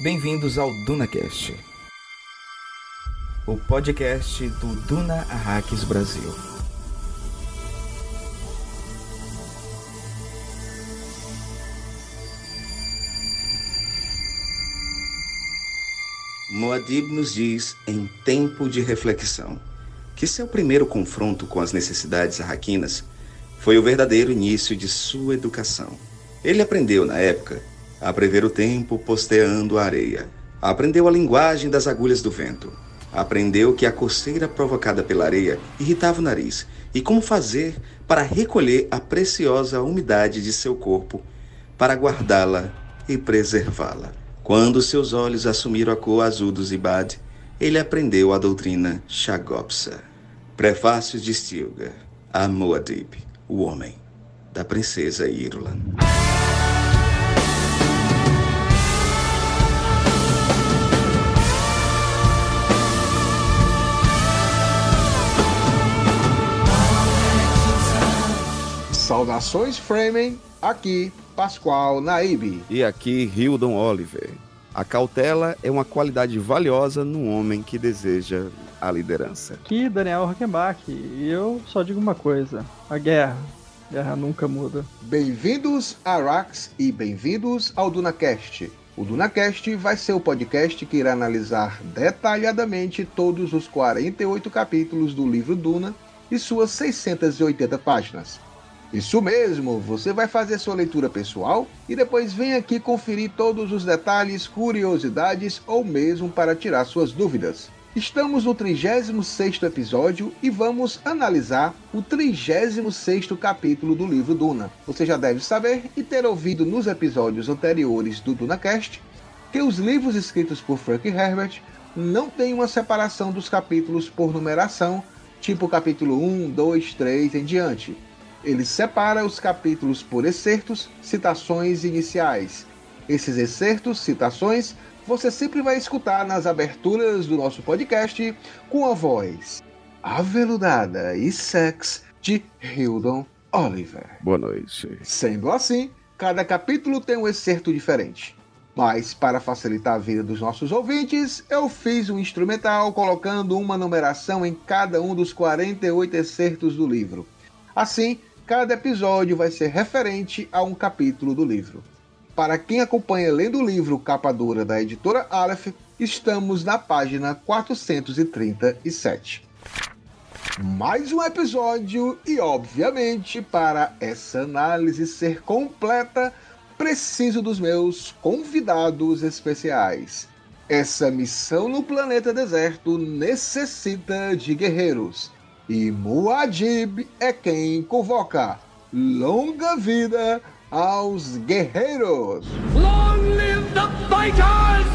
Bem-vindos ao DunaCast, o podcast do Duna Arrakis Brasil. Muad'Dib nos diz, em Tempo de Reflexão, que seu primeiro confronto com as necessidades arraquinas foi o verdadeiro início de sua educação. Ele aprendeu, na época, a prever o tempo posteando a areia. Aprendeu a linguagem das agulhas do vento. Aprendeu que a coceira provocada pela areia irritava o nariz e como fazer para recolher a preciosa umidade de seu corpo para guardá-la e preservá-la. Quando seus olhos assumiram a cor azul do Zibad, ele aprendeu a doutrina Shagopsa. Prefácio de Stilgar a Muad'Dib, o homem da princesa Irulan. Saudações, Fremen, aqui Pascoal Naib. E aqui Hildon Oliver. A cautela é uma qualidade valiosa num homem que deseja a liderança. Aqui Daniel Hockenbach, e eu só digo uma coisa, a guerra nunca muda. Bem-vindos a Arrax e bem-vindos ao DunaCast. O DunaCast vai ser o podcast que irá analisar detalhadamente todos os 48 capítulos do livro Duna e suas 680 páginas. Isso mesmo, você vai fazer sua leitura pessoal e depois vem aqui conferir todos os detalhes, curiosidades ou mesmo para tirar suas dúvidas. Estamos no 36º episódio e vamos analisar o 36º capítulo do livro Duna. Você já deve saber e ter ouvido nos episódios anteriores do DunaCast que os livros escritos por Frank Herbert não têm uma separação dos capítulos por numeração, tipo capítulo 1, 2, 3 em diante. Ele separa os capítulos por excertos, citações iniciais. Esses excertos, citações, você sempre vai escutar nas aberturas do nosso podcast com a voz aveludada e sexy de Hildon Oliver. Boa noite. Sendo assim, cada capítulo tem um excerto diferente. Mas, para facilitar a vida dos nossos ouvintes, eu fiz um instrumental colocando uma numeração em cada um dos 48 excertos do livro. Assim, cada episódio vai ser referente a um capítulo do livro. Para quem acompanha lendo o livro capa dura da editora Aleph, estamos na página 437. Mais um episódio e, obviamente, para essa análise ser completa, preciso dos meus convidados especiais. Essa missão no planeta deserto necessita de guerreiros. E Muad'Dib é quem convoca. Longa vida aos guerreiros! Long live the fighters!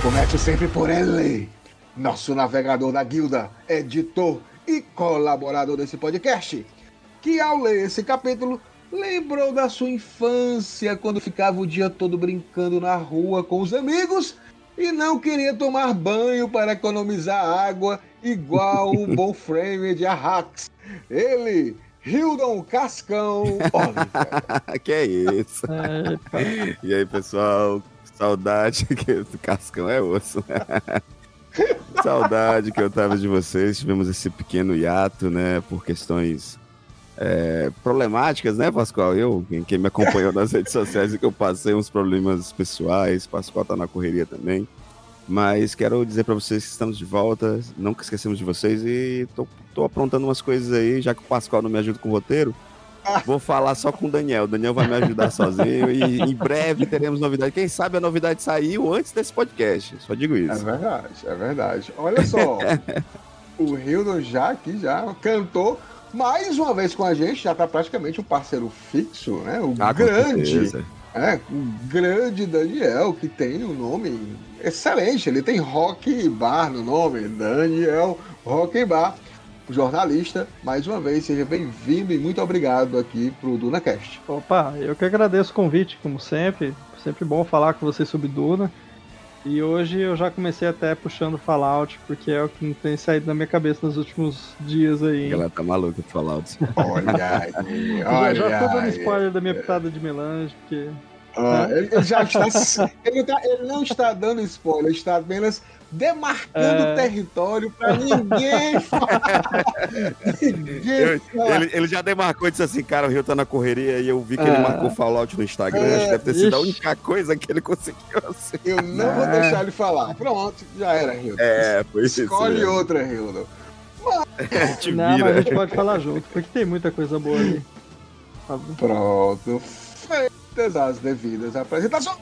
Começo sempre por ele, nosso navegador da guilda, editor e colaborador desse podcast, que ao ler esse capítulo lembrou da sua infância, quando ficava o dia todo brincando na rua com os amigos e não queria tomar banho para economizar água igual um bom frame de Arrax. Ele, Hildon Cascão Oliver. Que é isso? E aí, pessoal? Saudade, que o Cascão é osso. Saudade que eu tava de vocês. Tivemos esse pequeno hiato, né, por questões problemáticas, né, Pascoal? Quem me acompanhou nas redes sociais, que eu passei uns problemas pessoais. Pascoal tá na correria também, mas quero dizer para vocês que estamos de volta, nunca esquecemos de vocês e tô aprontando umas coisas aí, já que o Pascoal não me ajuda com o roteiro, vou falar só com o Daniel vai me ajudar sozinho e em breve teremos novidade. Quem sabe a novidade saiu antes desse podcast, só digo isso. É verdade. Olha só, o Hildon já cantou mais uma vez com a gente, já tá praticamente um parceiro fixo, né? O grande Daniel, que tem um nome excelente, ele tem Rock Bar no nome, Daniel Rock Bar, jornalista. Mais uma vez, seja bem-vindo e muito obrigado aqui pro DunaCast. Opa, eu que agradeço o convite, como sempre bom falar com vocês sobre Duna. E hoje eu já comecei até puxando Fallout, porque é o que não tem saído da minha cabeça nos últimos dias aí. Ela tá maluca de Fallout. Olha aí, Já tô dando spoiler da minha pitada de melange, porque... Ele já está. Ele não está dando spoiler, ele está apenas demarcando o território para ninguém falar. Ele já demarcou e disse assim, cara, o Rio tá na correria e eu vi que ele marcou Fallout no Instagram. Acho que deve ter sido a única coisa que ele conseguiu assim. Eu não vou deixar ele falar. Pronto, já era, Rio. Foi isso. Escolhe outra, Rio. Não, mas a gente pode falar junto, porque tem muita coisa boa ali. Pronto. Feitas as devidas apresentações.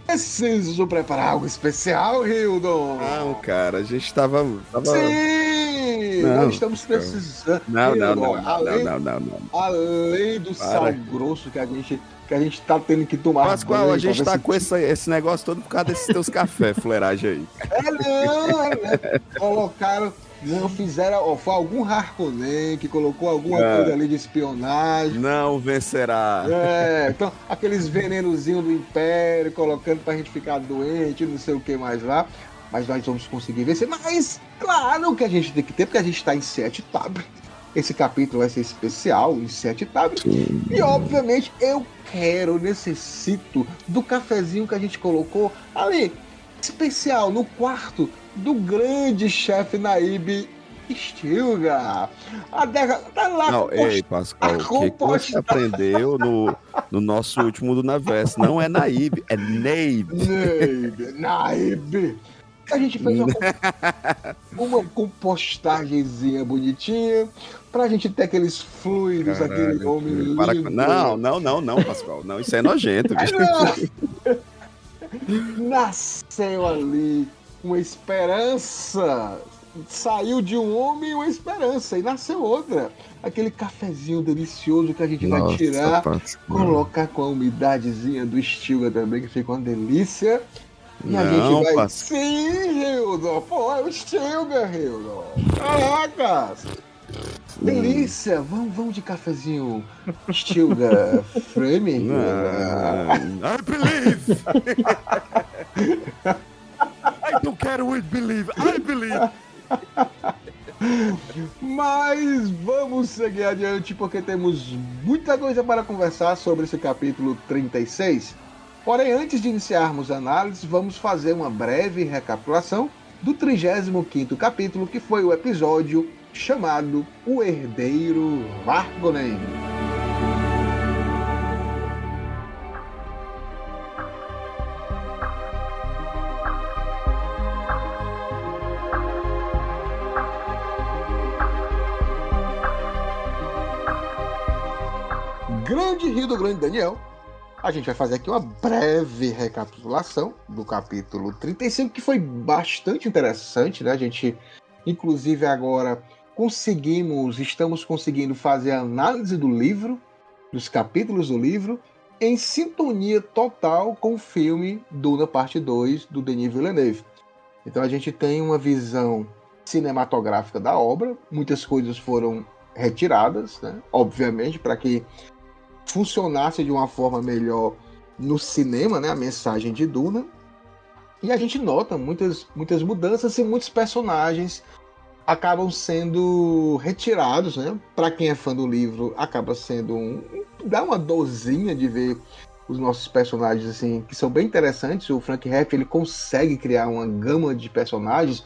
Preciso preparar algo especial, Hildon. Não, cara, a gente tava... Sim! Não, nós estamos precisando. Não. Além do sal grosso que a gente tá tendo que tomar. Pascoal, a gente tá com esse negócio todo por causa desses teus cafés, fuleiragem aí. Colocaram. Não fizeram, foi algum Harkonnen que colocou alguma coisa ali de espionagem. Não vencerá. Então, aqueles venenozinhos do Império, colocando pra gente ficar doente, não sei o que mais lá. Mas nós vamos conseguir vencer. Mas, claro que a gente tem que ter, porque a gente tá em 7 tablets. Esse capítulo vai ser especial, em 7 tablets. E, obviamente, eu necessito do cafezinho que a gente colocou ali, especial, no quarto do grande chefe Naib Stilgar. Tá lá. Não, ei, Pascoal, o que você aprendeu no nosso último do Naverso? Não é Naib, é Neib. Naib. A gente fez uma compostagenzinha bonitinha pra gente ter aqueles fluidos, caralho, aquele homem lindo. Não, Pascoal. Não, isso é nojento. Nasceu ali uma esperança. Saiu de um homem uma esperança e nasceu outra. Aquele cafezinho delicioso que a gente vai tirar, colocar com a umidadezinha do Stilgar também, que fica uma delícia. E a gente vai... Sim, Hildon! Pô, é o Stilgar, Hildon! Caracas! Delícia! Vamos de cafezinho Stilgar Frame? I believe! I don't care what believe, I believe! Mas vamos seguir adiante, porque temos muita coisa para conversar sobre esse capítulo 36. Porém, antes de iniciarmos a análise, vamos fazer uma breve recapitulação do 35º capítulo, que foi o episódio chamado O Herdeiro Harkonnen. Grande Rio do Grande Daniel. A gente vai fazer aqui uma breve recapitulação do capítulo 35, que foi bastante interessante, né? A gente, inclusive, agora estamos conseguindo fazer a análise do livro, dos capítulos do livro, em sintonia total com o filme Duna Parte 2, do Denis Villeneuve. Então a gente tem uma visão cinematográfica da obra, muitas coisas foram retiradas, né? Obviamente, para que funcionasse de uma forma melhor no cinema, né, a mensagem de Duna. E a gente nota muitas mudanças e muitos personagens acabam sendo retirados, né? Para quem é fã do livro, acaba sendo dá uma dorzinha de ver os nossos personagens assim, que são bem interessantes. O Frank Herbert, ele consegue criar uma gama de personagens.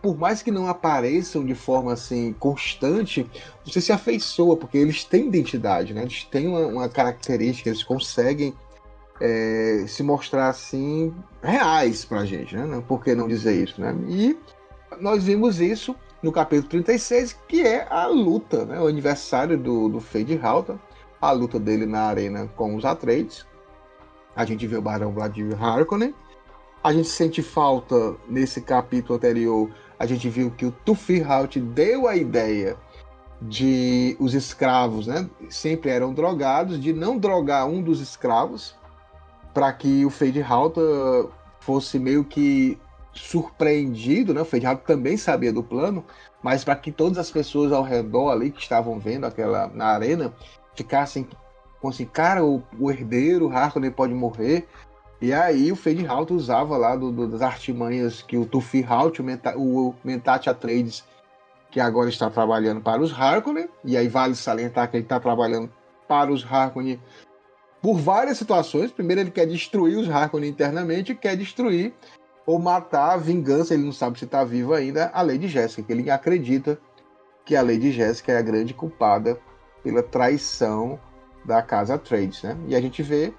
Por mais que não apareçam de forma assim constante, você se afeiçoa, porque eles têm identidade, né? Eles têm uma característica, eles conseguem se mostrar assim reais pra gente, né? Por que não dizer isso, né? E nós vimos isso no capítulo 36, que é a luta, né? O aniversário do Feyd-Rautha, a luta dele na arena com os Atreides. A gente vê o Barão Vladimir Harkonnen. A gente sente falta, nesse capítulo anterior, a gente viu que o Tufir-Hawat deu a ideia de os escravos, né, sempre eram drogados, de não drogar um dos escravos, para que o Feyd-Rautha fosse meio que surpreendido, né? O Feyd-Rautha também sabia do plano, mas para que todas as pessoas ao redor ali, que estavam vendo na arena, ficassem com assim, cara, o herdeiro, o Harkonnen pode morrer. E aí o Fade-Halt usava lá das artimanhas que o Tufi-Halt, o Mentat Atreides, que agora está trabalhando para os Harkonnen, e aí vale salientar que ele está trabalhando para os Harkonnen por várias situações. Primeiro ele quer destruir os Harkonnen internamente, quer destruir ou matar a vingança, ele não sabe se está vivo ainda, a Lady Jessica, que ele acredita que a Lady Jessica é a grande culpada pela traição da casa Atreides, né? E a gente vê,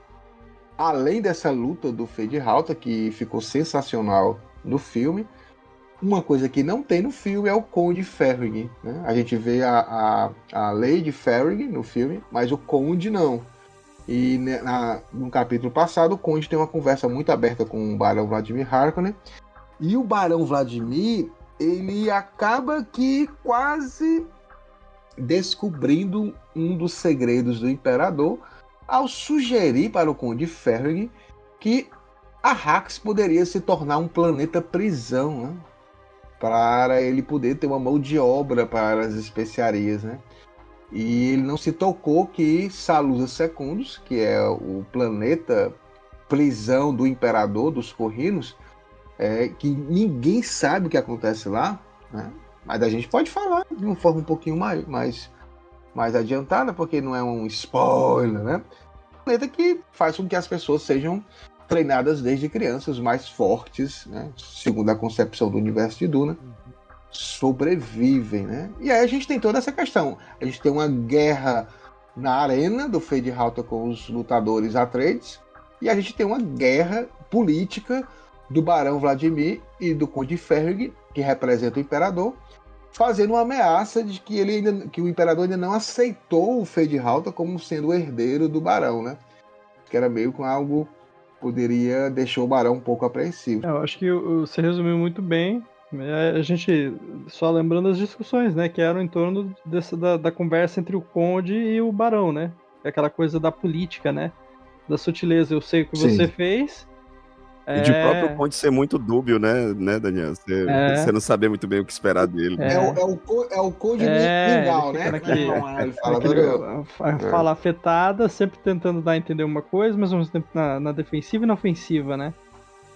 além dessa luta do Fade-Halt, que ficou sensacional no filme, uma coisa que não tem no filme é o Conde Ferring, né? A gente vê a Lady Ferring no filme, mas o Conde não. E no capítulo passado, o Conde tem uma conversa muito aberta com o Barão Vladimir Harkonnen, e o Barão Vladimir, ele acaba que quase descobrindo um dos segredos do Imperador ao sugerir para o Conde Ferring que Arrax poderia se tornar um planeta prisão, né? Para ele poder ter uma mão de obra para as especiarias, né? E ele não se tocou que Salusa Secundus, que é o planeta prisão do Imperador, dos Corrinos, que ninguém sabe o que acontece lá, né? Mas a gente pode falar de uma forma um pouquinho mais adiantada, porque não é um spoiler, né? Um planeta que faz com que as pessoas sejam treinadas desde crianças, mais fortes, né? Segundo a concepção do universo de Duna, sobrevivem, né? E aí a gente tem toda essa questão. A gente tem uma guerra na arena do Fade-Halt com os lutadores Atreides, e a gente tem uma guerra política do Barão Vladimir e do Conde Ferring, que representa o Imperador, fazendo uma ameaça de que o Imperador ainda não aceitou o Fade-Halt como sendo o herdeiro do Barão, né? Que era meio com algo poderia deixar o Barão um pouco apreensivo. Eu acho que você resumiu muito bem. A gente, só lembrando as discussões, né, que eram em torno da conversa entre o Conde e o Barão, né? Aquela coisa da política, né? Da sutileza. Eu sei o que você fez. E de próprio Conde ser muito dúbio, né, Daniel? Você não saber muito bem o que esperar dele. É o Conde Mingau, né? Ele fala afetada, sempre tentando dar a entender uma coisa, mas ao mesmo tempo na defensiva e na ofensiva, né?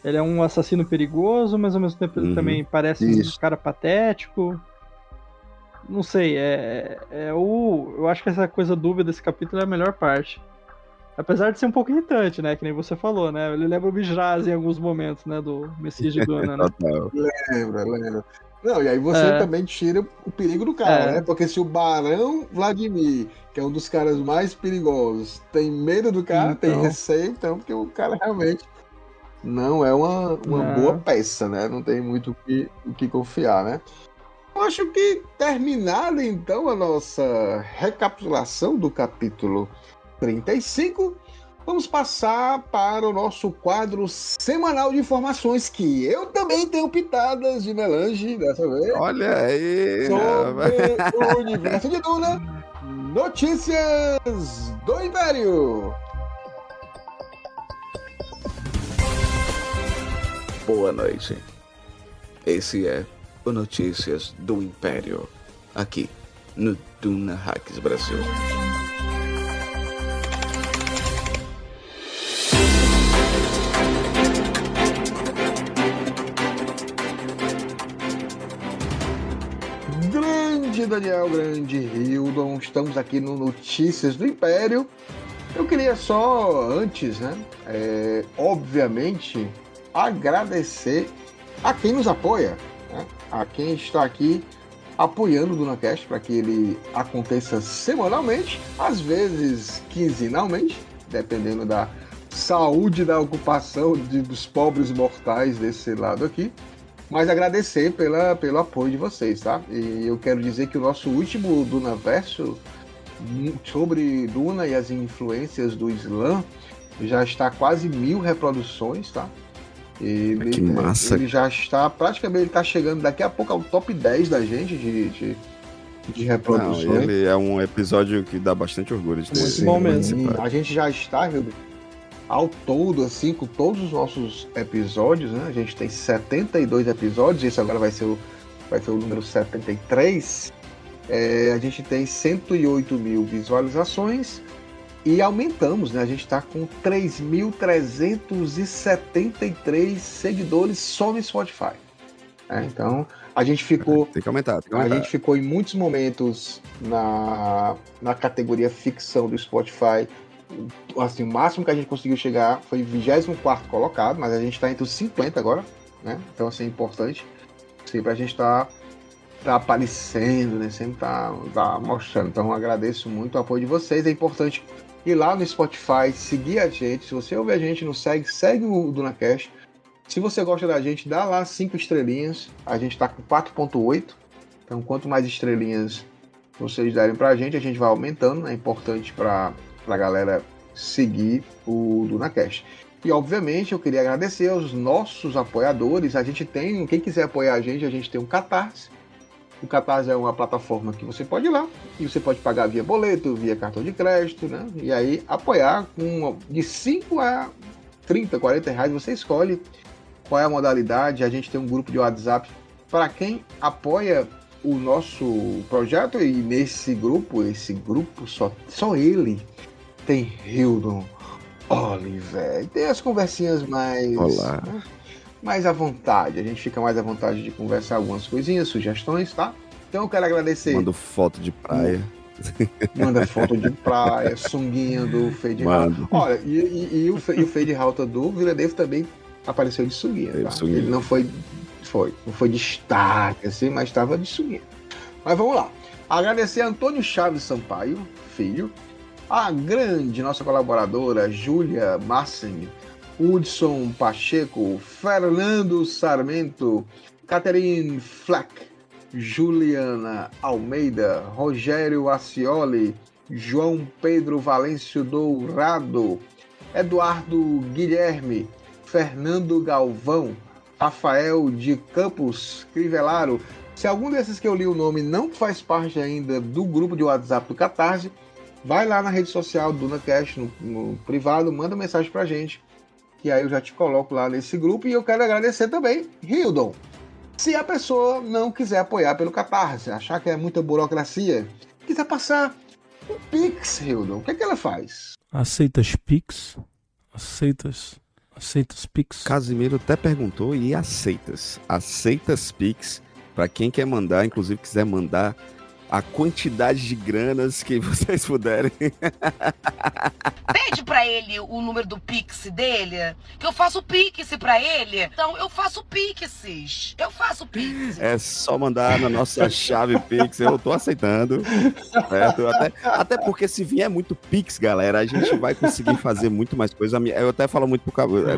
Ele é um assassino perigoso, mas ao mesmo tempo ele também parece um cara patético. Não sei, eu acho que essa coisa dúbia desse capítulo é a melhor parte. Apesar de ser um pouco irritante, né? Que nem você falou, né? Ele lembra o Bijraz em alguns momentos, né? Do Messias de Duna, né? Lembra. Não, e aí você também tira o perigo do cara, né? Porque se o Barão Vladimir, que é um dos caras mais perigosos, tem medo do cara, tem receio, então, porque o cara realmente não é uma boa peça, né? Não tem muito o que confiar, né? Eu acho que terminada, então, a nossa recapitulação do capítulo 35, vamos passar para o nosso quadro semanal de informações, que eu também tenho pitadas de melange dessa vez. Olha aí! Sobre o universo de Duna, notícias do Império. Boa noite. Esse é o Notícias do Império, aqui no Duna Hacks Brasil. Grande Daniel, grande Hildon, estamos aqui no Notícias do Império. Eu queria só, antes, né, obviamente, agradecer a quem nos apoia, né, a quem está aqui apoiando o DunaCast para que ele aconteça semanalmente, às vezes quinzenalmente, dependendo da saúde da ocupação dos pobres mortais desse lado aqui. Mas agradecer pelo apoio de vocês, tá? E eu quero dizer que o nosso último Dunaverso sobre Duna e as influências do Islã já está quase 1000 reproduções, tá? Que massa! Ele já está, praticamente, ele está chegando daqui a pouco ao top 10 da gente de reproduções. Não, ele é um episódio que dá bastante orgulho de ter. Muito bom mesmo. A gente já está, Hildo, ao todo, assim, com todos os nossos episódios, né? A gente tem 72 episódios, esse agora vai ser o número 73. A gente tem 108 mil visualizações E aumentamos, né? A gente está com 3.373 seguidores só no Spotify. Então, a gente ficou... Tem que aumentar. A gente ficou em muitos momentos na categoria ficção do Spotify. Assim, o máximo que a gente conseguiu chegar foi 24º colocado, mas a gente está entre os 50 agora, né? Então, assim, é importante. Sempre a gente tá aparecendo, né? Sempre tá mostrando. Então, eu agradeço muito o apoio de vocês. É importante ir lá no Spotify, seguir a gente. Se você ouvir a gente, não segue o DunaCast. Se você gosta da gente, dá lá 5 estrelinhas. A gente tá com 4.8. Então, quanto mais estrelinhas vocês derem pra gente vai aumentando. É importante pra galera seguir o DunaCast. E, obviamente, eu queria agradecer aos nossos apoiadores. A gente tem, quem quiser apoiar a gente tem um Catarse. O Catarse é uma plataforma que você pode ir lá e você pode pagar via boleto, via cartão de crédito, né? E aí apoiar de 5 a 30, 40 reais, você escolhe qual é a modalidade. A gente tem um grupo de WhatsApp para quem apoia o nosso projeto, e nesse grupo, só ele tem Hildon, Oliver, tem as conversinhas mais... Olá. Né? Mais à vontade, a gente fica mais à vontade de conversar algumas coisinhas, sugestões, tá? Então eu quero agradecer. Manda foto de praia. Manda foto de praia, sunguinha do Fade Halter. Olha, e o Fade Halter do Vila Dave também apareceu de sunguinha, tá? Ele não foi destaque, assim, mas estava de sunguinha. Mas vamos lá. Agradecer a Antônio Chaves Sampaio, filho, a grande nossa colaboradora, Júlia Massen, Hudson Pacheco, Fernando Sarmento, Catherine Fleck, Juliana Almeida, Rogério Acioli, João Pedro Valêncio Dourado, Eduardo Guilherme, Fernando Galvão, Rafael de Campos Crivellaro. Se algum desses que eu li o nome não faz parte ainda do grupo de WhatsApp do Catarse, vai lá na rede social do DunaCast, no privado, manda mensagem pra gente, que aí eu já te coloco lá nesse grupo. E eu quero agradecer também, Hildon. Se a pessoa não quiser apoiar pelo Catarse, achar que é muita burocracia, quiser passar um Pix, Hildon, o que ela faz? Aceitas Pix? Aceitas Pix? Casimiro até perguntou e aceitas Pix para quem quer mandar, inclusive quiser mandar a quantidade de granas que vocês puderem. Pede pra ele o número do Pix dele, que eu faço Pix pra ele. Então, eu faço Pix. É só mandar na nossa chave Pix, eu tô aceitando. Certo? Até porque se vier muito Pix, galera, a gente vai conseguir fazer muito mais coisa. Eu até falo muito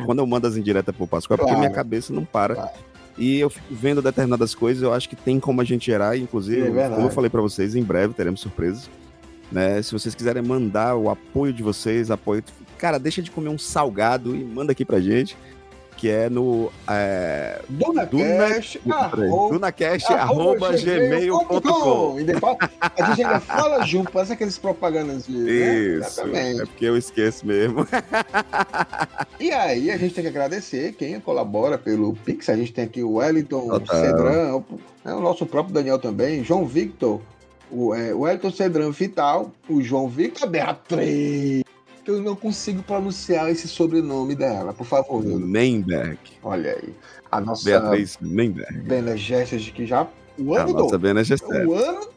quando eu mando as indiretas pro Pascoal, porque minha cabeça não para. E eu fico vendo determinadas coisas, eu acho que tem como a gente gerar, inclusive, como eu falei pra vocês, em breve teremos surpresas, né? Se vocês quiserem mandar o apoio de vocês, cara, deixa de comer um salgado e manda aqui pra gente, que é no dunacast@gmail.com. A gente ainda fala junto, parece aqueles propagandas de... Isso, né? É porque eu esqueço mesmo. E aí a gente tem que agradecer quem colabora pelo Pix. A gente tem aqui o Wellington Cedran, o nosso próprio Daniel também, João Victor, o Wellington Cedran Vital, o João Victor, a Beatriz. Eu não consigo pronunciar esse sobrenome dela, por favor. Menberg. Olha aí. A nossa Beatriz Menberg. Bena Gestas, que já o ano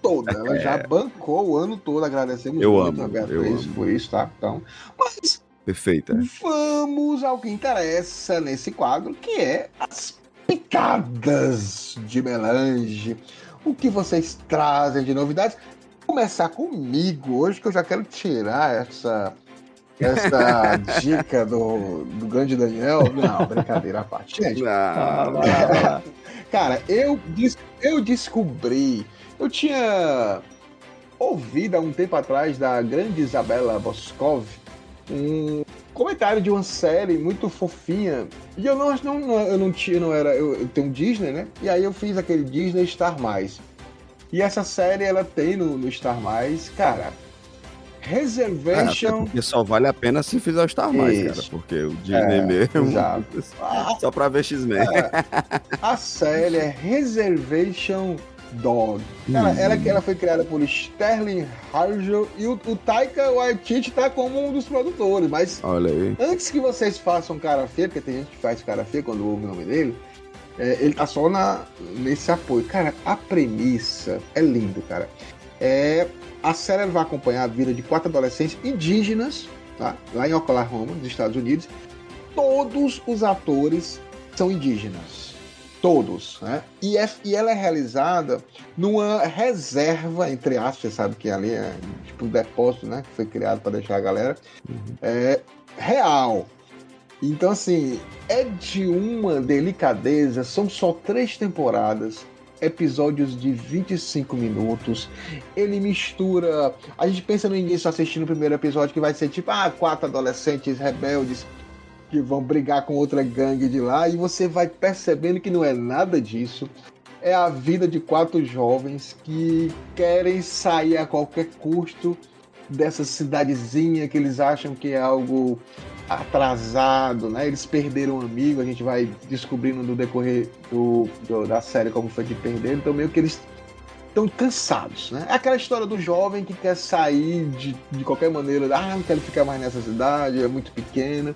todo. Ela já bancou o ano todo. Agradecemos muito a Beatriz por isso, tá? Então, mas perfeita. Vamos ao que interessa nesse quadro, que é as picadas de melange. O que vocês trazem de novidades? Vou começar comigo hoje, que eu já quero tirar essa dica do grande Daniel. Não, brincadeira à parte. Gente, cara, eu descobri, eu tinha ouvido há um tempo atrás da grande Isabela Boscov um comentário de uma série muito fofinha, e eu tenho um Disney, né? E aí eu fiz aquele Disney Star+. E essa série ela tem no Star+, cara, Reservation... porque só vale a pena se fizer o Star+, cara, porque o Disney mesmo... Só pra ver X-Men. A série é Reservation Dog. Cara, ela foi criada por Sterling Harjo e o Taika Waititi tá como um dos produtores, mas olha aí. Antes que vocês façam cara feia, porque tem gente que faz cara feia quando ouve o nome dele, ele tá só nesse apoio. Cara, a premissa é lindo, cara. A série vai acompanhar a vida de 4 adolescentes indígenas, tá? Lá em Oklahoma, nos Estados Unidos. Todos os atores são indígenas. Todos, né? E ela é realizada numa reserva, entre aspas, você sabe que ali é tipo um depósito, né? Que foi criado para deixar a galera real. Então, assim, é de uma delicadeza. São só 3 temporadas, episódios de 25 minutos. Ele mistura... A gente pensa no início, assistindo o primeiro episódio, que vai ser tipo, 4 adolescentes rebeldes que vão brigar com outra gangue de lá, e você vai percebendo que não é nada disso. É a vida de 4 jovens que querem sair a qualquer custo dessa cidadezinha que eles acham que é algo atrasado, né? Eles perderam um amigo, a gente vai descobrindo no decorrer da série como foi que perderam, então meio que eles estão cansados, né? É aquela história do jovem que quer sair de qualquer maneira, não quero ficar mais nessa cidade, é muito pequena.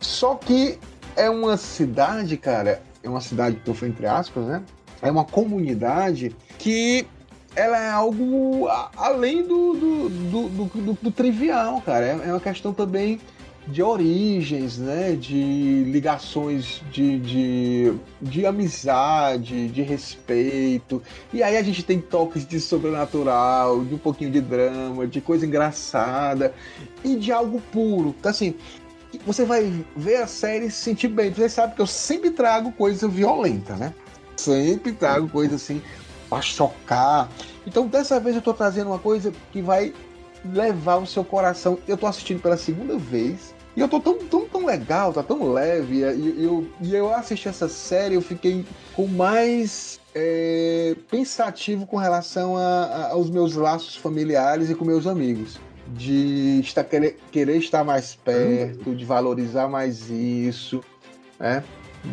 Só que é uma cidade, cara, é uma cidade que eu fui entre aspas, né? É uma comunidade que ela é algo além do trivial, cara. É uma questão também de origens, né? De ligações de amizade, de respeito. E aí a gente tem toques de sobrenatural, de um pouquinho de drama, de coisa engraçada e de algo puro. Então, assim, você vai ver a série e se sentir bem. Você sabe que eu sempre trago coisa violenta, né? Sempre trago coisa assim pra chocar. Então dessa vez eu tô trazendo uma coisa que vai levar o seu coração. Eu tô assistindo pela segunda vez e eu tô tão legal, tá tão leve. E eu assisti essa série, eu fiquei com mais pensativo com relação aos meus laços familiares e com meus amigos. De querer estar mais perto, de valorizar mais isso, né?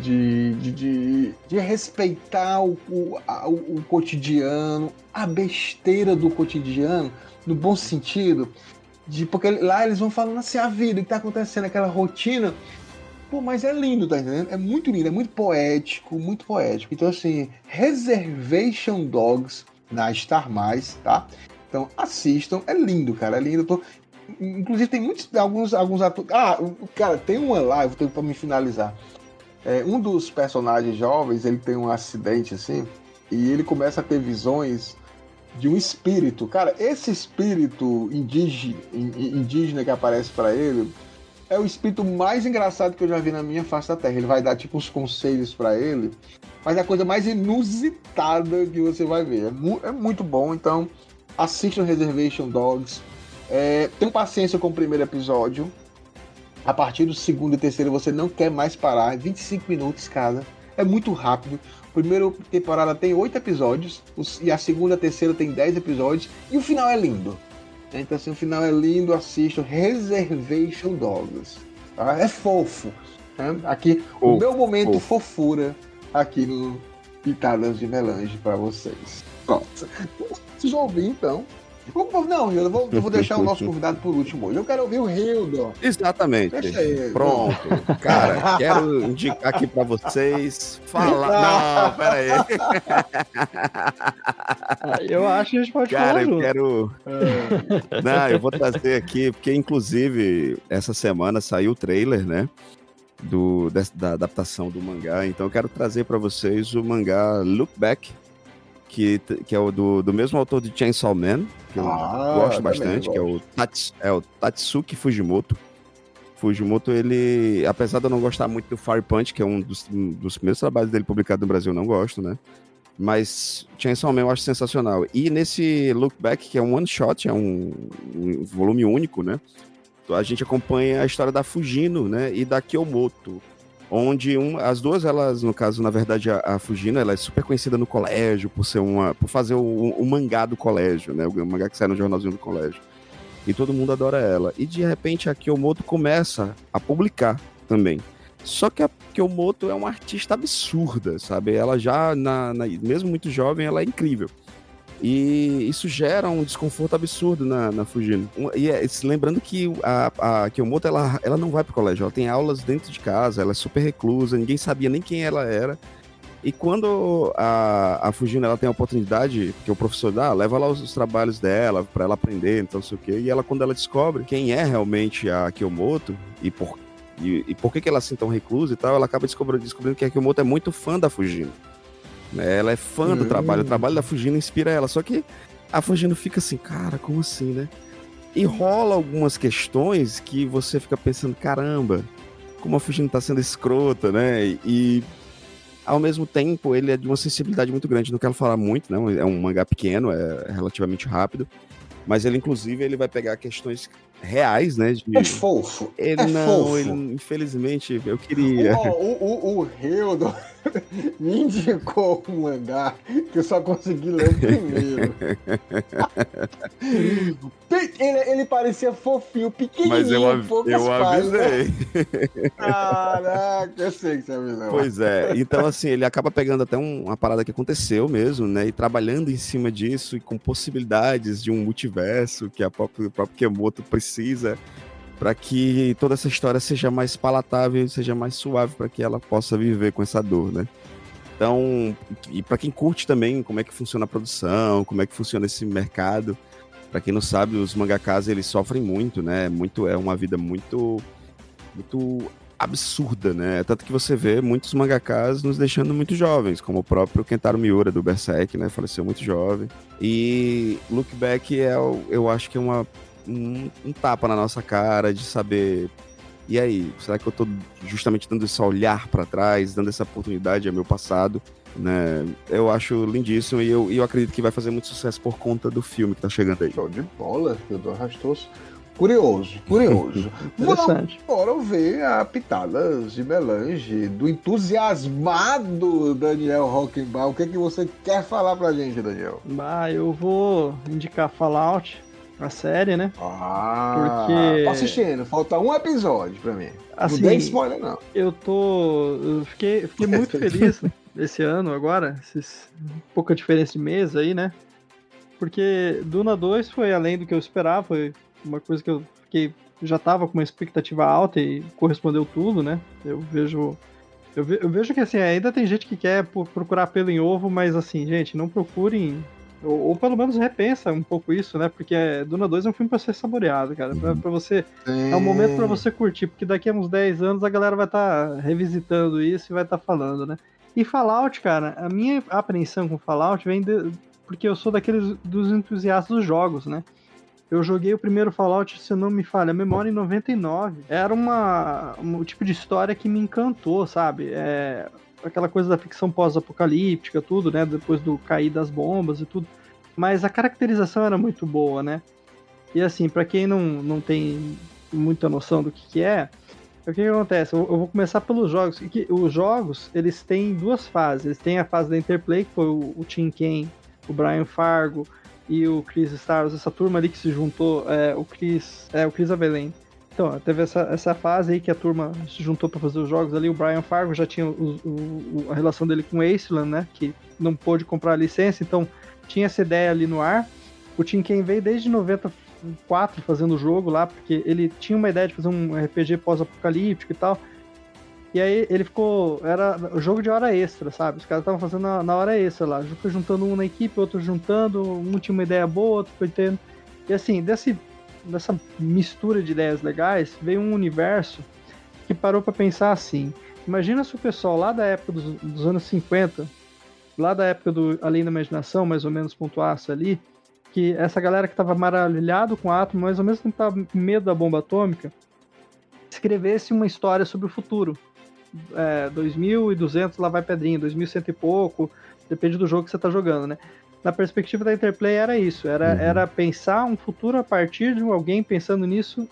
De respeitar o cotidiano, a besteira do cotidiano, no bom sentido, porque lá eles vão falando assim, a vida que tá acontecendo, aquela rotina, mas é lindo, tá entendendo? É muito lindo, é muito poético, muito poético. Então, assim, Reservation Dogs na Star+, tá? Então assistam, é lindo, cara, é lindo. Inclusive tem alguns atores. Cara, tem uma lá, eu vou ter pra me finalizar. Um dos personagens jovens, ele tem um acidente assim, e ele começa a ter visões de um espírito. Cara, esse espírito indígena que aparece pra ele é o espírito mais engraçado que eu já vi na minha face da Terra. Ele vai dar tipo uns conselhos pra ele, mas é a coisa mais inusitada que você vai ver. É muito bom, então assistam Reservation Dogs. Tenham paciência com o primeiro episódio. A partir do segundo e terceiro você não quer mais parar. 25 minutos cada. É muito rápido. A primeira temporada tem 8 episódios. E a segunda e a terceira tem 10 episódios. E o final é lindo. Então, assim, o final é lindo. Assistam Reservation Dogs. Tá? É fofo. Né? Aqui, o meu momento fofura aqui no Pitadas de Melange para vocês. Pronto. Vocês vão ouvir, então. Não, eu vou deixar o nosso convidado por último hoje. Eu quero ouvir o Hildon. Exatamente. Deixa ele. Pronto. Cara, quero indicar aqui pra vocês falar. Não, pera aí. Eu acho que a gente pode falar junto. Não, eu vou trazer aqui, porque inclusive essa semana saiu o trailer, né? Da adaptação do mangá. Então eu quero trazer pra vocês o mangá Look Back, que é o do mesmo autor de Chainsaw Man, que eu gosto bastante, que é o Tatsuki Fujimoto. Fujimoto, ele, apesar de eu não gostar muito do Fire Punch, que é um dos primeiros trabalhos dele publicado no Brasil, eu não gosto, né? Mas Chainsaw Man eu acho sensacional. E nesse Look Back, que é um one shot, é um volume único, né? A gente acompanha a história da Fujino, né? E da Kyomoto. Onde as duas, elas, no caso, na verdade, a Fujino, ela é super conhecida no colégio por fazer o mangá do colégio, né? O mangá que sai no jornalzinho do colégio. E todo mundo adora ela. E de repente a Kyomoto começa a publicar também. Só que a Kyomoto é uma artista absurda, sabe? Ela já, mesmo muito jovem, ela é incrível. E isso gera um desconforto absurdo na Fujino. Lembrando que a Kyomoto, ela não vai pro colégio, ela tem aulas dentro de casa, ela é super reclusa, ninguém sabia nem quem ela era. E quando a Fujino, ela tem a oportunidade, que o professor dá, leva lá os trabalhos dela, pra ela aprender, então não sei o quê. E ela, quando ela descobre quem é realmente a Kyomoto, e por que ela é assim tão reclusa e tal, ela acaba descobrindo que a Kyomoto é muito fã da Fujino. Ela é fã do trabalho, o trabalho da Fujino inspira ela, só que a Fujino fica assim, cara, como assim, né? E rola algumas questões que você fica pensando, caramba, como a Fujino tá sendo escrota, né? E ao mesmo tempo ele é de uma sensibilidade muito grande, não quero falar muito, né? É um mangá pequeno, é relativamente rápido, mas ele inclusive ele vai pegar questões reais, né? É fofo. Fofo. Infelizmente, eu queria... O Hildo me indicou um mangá que eu só consegui ler o primeiro. Ele parecia fofinho, pequenininho, mas eu avisei. Né? Caraca, eu sei que você avisou. Pois é, então assim, ele acaba pegando até uma parada que aconteceu mesmo, né, e trabalhando em cima disso, e com possibilidades de um multiverso que o próprio Kyomoto precisa, para que toda essa história seja mais palatável, seja mais suave, para que ela possa viver com essa dor, né. Então, e para quem curte também como é que funciona a produção, como é que funciona esse mercado, para quem não sabe, os mangakas, eles sofrem muito, né, é uma vida muito absurda, né, tanto que você vê muitos mangakas nos deixando muito jovens, como o próprio Kentaro Miura, do Berserk, né, faleceu muito jovem, e Look Back eu acho que é um tapa na nossa cara de saber, e aí, será que eu tô justamente dando esse olhar para trás, dando essa oportunidade ao meu passado, né? Eu acho lindíssimo e eu acredito que vai fazer muito sucesso por conta do filme que tá chegando aí. Show de bola, Theodore Rastoso. Curioso. Interessante. Vamos ver a pitadas de melange do entusiasmado Daniel Rockenbach. O que é que você quer falar pra gente, Daniel? Eu vou indicar Fallout, a série, né? Porque... Tô assistindo, falta um episódio pra mim. Assim, não dei spoiler, não. Eu fiquei muito feliz esse ano agora, pouca diferença de mês aí, né? Porque Duna 2 foi além do que eu esperava, foi uma coisa que eu já tava com uma expectativa alta e correspondeu tudo, né? Eu vejo que assim, ainda tem gente que quer procurar pelo em ovo, mas assim, gente, não procurem, ou pelo menos repensa um pouco isso, né? Porque Duna 2 é um filme pra ser saboreado, cara. Pra você. É um momento pra você curtir, porque daqui a uns 10 anos a galera vai estar revisitando isso e vai estar falando, né? E Fallout, cara, a minha apreensão com Fallout vem porque eu sou daqueles dos entusiastas dos jogos, né? Eu joguei o primeiro Fallout, se não me falha a memória, em 99. Era um tipo de história que me encantou, sabe? Aquela coisa da ficção pós-apocalíptica, tudo, né? Depois do cair das bombas e tudo. Mas a caracterização era muito boa, né? E assim, pra quem não tem muita noção do que é, o que acontece? Eu vou começar pelos jogos. Os jogos, eles têm duas fases. Eles têm a fase da Interplay, que foi o Tim Kaine, o Brian Fargo e o Chris Stars, essa turma ali que se juntou, o Chris Avellane. Então, teve essa fase aí que a turma se juntou para fazer os jogos ali. O Brian Fargo já tinha a relação dele com o Wasteland, né? Que não pôde comprar a licença, então tinha essa ideia ali no ar. O Tim Kaine veio desde 94 fazendo o jogo lá, porque ele tinha uma ideia de fazer um RPG pós-apocalíptico e tal. E aí ele era o jogo de hora extra, sabe? Os caras estavam fazendo na hora extra lá. Foi juntando um na equipe, outro juntando, um tinha uma ideia boa, outro foi tendo. E assim, dessa mistura de ideias legais, veio um universo que parou pra pensar assim. Imagina se o pessoal lá da época dos anos 50, lá da época do Além da Imaginação, mais ou menos pontuasse ali, que essa galera que tava maravilhado com o átomo, mas ao mesmo tempo tava com medo da bomba atômica, escrevesse uma história sobre o futuro. 2200 lá vai pedrinha, 2100 e pouco, depende do jogo que você tá jogando, né? Na perspectiva da Interplay era isso, era pensar um futuro a partir de alguém pensando nisso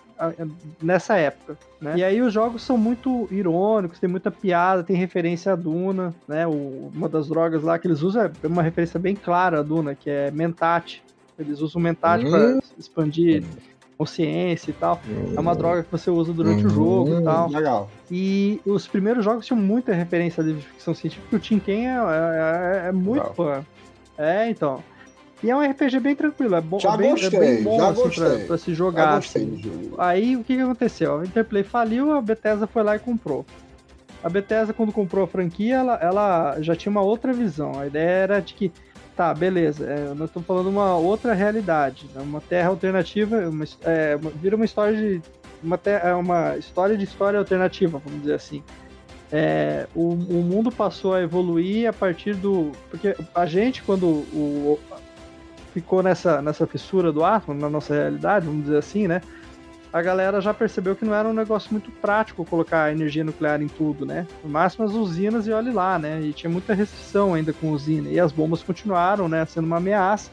nessa época, né? E aí os jogos são muito irônicos, tem muita piada, tem referência a Duna, né? Uma das drogas lá que eles usam é uma referência bem clara a Duna, que é mentate. Eles usam mentate para expandir consciência e tal. É uma droga que você usa durante o jogo e tal. Legal. E os primeiros jogos tinham muita referência de ficção científica, o Tim Ken é muito fã. Então. E é um RPG bem tranquilo, é bom, bem bom assim, pra se jogar. Assim. Aí o que aconteceu? A Interplay faliu, a Bethesda foi lá e comprou. A Bethesda, quando comprou a franquia, ela já tinha uma outra visão. A ideia era de que, tá, beleza, nós estamos falando de uma outra realidade, né? Uma terra alternativa, vira uma história de uma história de história alternativa, vamos dizer assim. O mundo passou a evoluir a partir do... Porque a gente, quando ficou nessa fissura do átomo, na nossa realidade, vamos dizer assim, né? A galera já percebeu que não era um negócio muito prático colocar energia nuclear em tudo, né? No máximo as usinas e olhe lá, né? E tinha muita restrição ainda com usina. E as bombas continuaram, né? Sendo uma ameaça.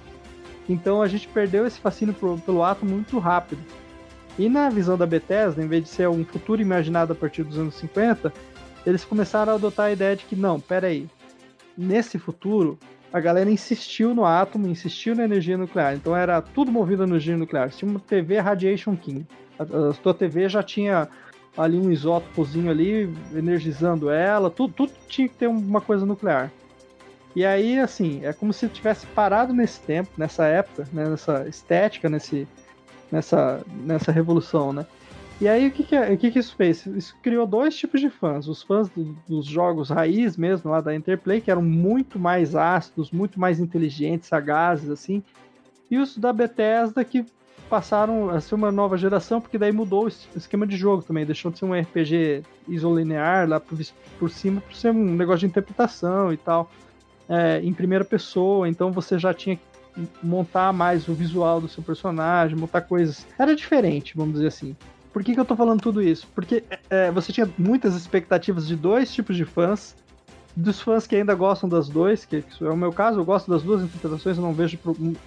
Então a gente perdeu esse fascínio pelo átomo muito rápido. E na visão da Bethesda, em vez de ser um futuro imaginado a partir dos anos 50, eles começaram a adotar a ideia de que, não, peraí, nesse futuro, a galera insistiu no átomo, insistiu na energia nuclear. Então era tudo movido a energia nuclear. Se tinha uma TV Radiation King, a tua TV já tinha ali um isótopozinho ali, energizando ela, tudo tinha que ter uma coisa nuclear. E aí, assim, é como se tivesse parado nesse tempo, nessa época, né, nessa estética, nessa revolução, né? E aí, o que isso fez? Isso criou dois tipos de fãs. Os fãs dos jogos raiz mesmo, lá da Interplay, que eram muito mais ácidos, muito mais inteligentes, sagazes, assim. E os da Bethesda, que passaram a ser uma nova geração, porque daí mudou o esquema de jogo também. Deixou de ser um RPG isolinear lá por cima, para ser um negócio de interpretação e tal. Em primeira pessoa, então você já tinha que montar mais o visual do seu personagem, montar coisas. Era diferente, vamos dizer assim. Por que eu tô falando tudo isso? Porque você tinha muitas expectativas de dois tipos de fãs, dos fãs que ainda gostam das duas, que é o meu caso, eu gosto das duas interpretações, eu não vejo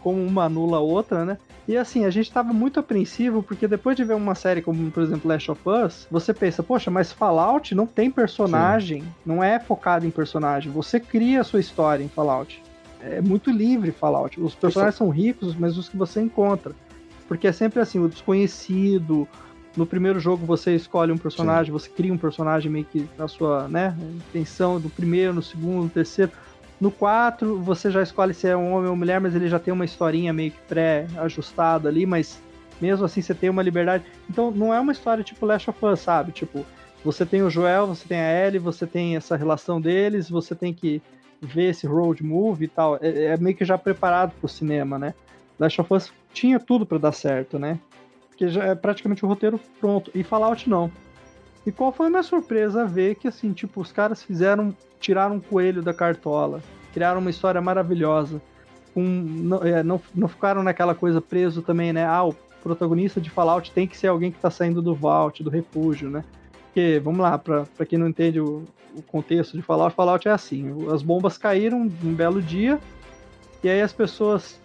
como uma anula a outra, né? E assim, a gente tava muito apreensivo, porque depois de ver uma série como, por exemplo, Last of Us, você pensa, poxa, mas Fallout não tem personagem, não é focado em personagem, você cria a sua história em Fallout. É muito livre Fallout, os personagens são ricos, mas os que você encontra. Porque é sempre assim, o desconhecido. No primeiro jogo você escolhe um personagem, você cria um personagem meio que na sua, né, intenção do primeiro, no segundo, no terceiro. No 4 você já escolhe se é um homem ou mulher, mas ele já tem uma historinha meio que pré-ajustada ali, mas mesmo assim você tem uma liberdade. Então não é uma história tipo Last of Us, sabe? Tipo, você tem o Joel, você tem a Ellie, você tem essa relação deles, você tem que ver esse road movie e tal. É meio que já preparado pro cinema, né? Last of Us tinha tudo pra dar certo, né? Porque já é praticamente o roteiro pronto. E Fallout não. E qual foi a minha surpresa ver que, assim, tipo, os caras tiraram um coelho da cartola, criaram uma história maravilhosa. Não ficaram naquela coisa preso também, né? O protagonista de Fallout tem que ser alguém que tá saindo do vault, do refúgio, né? Porque, vamos lá, pra quem não entende o contexto de Fallout é assim, as bombas caíram um belo dia, e aí as pessoas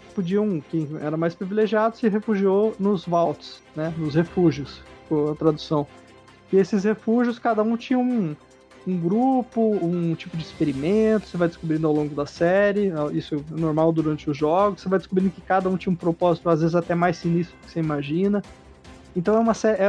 quem era mais privilegiado, se refugiou nos vaults, né, nos refúgios, a tradução. E esses refúgios, cada um tinha um grupo, um tipo de experimento, você vai descobrindo ao longo da série, isso é normal durante os jogos, você vai descobrindo que cada um tinha um propósito, às vezes até mais sinistro do que você imagina. Então é uma série,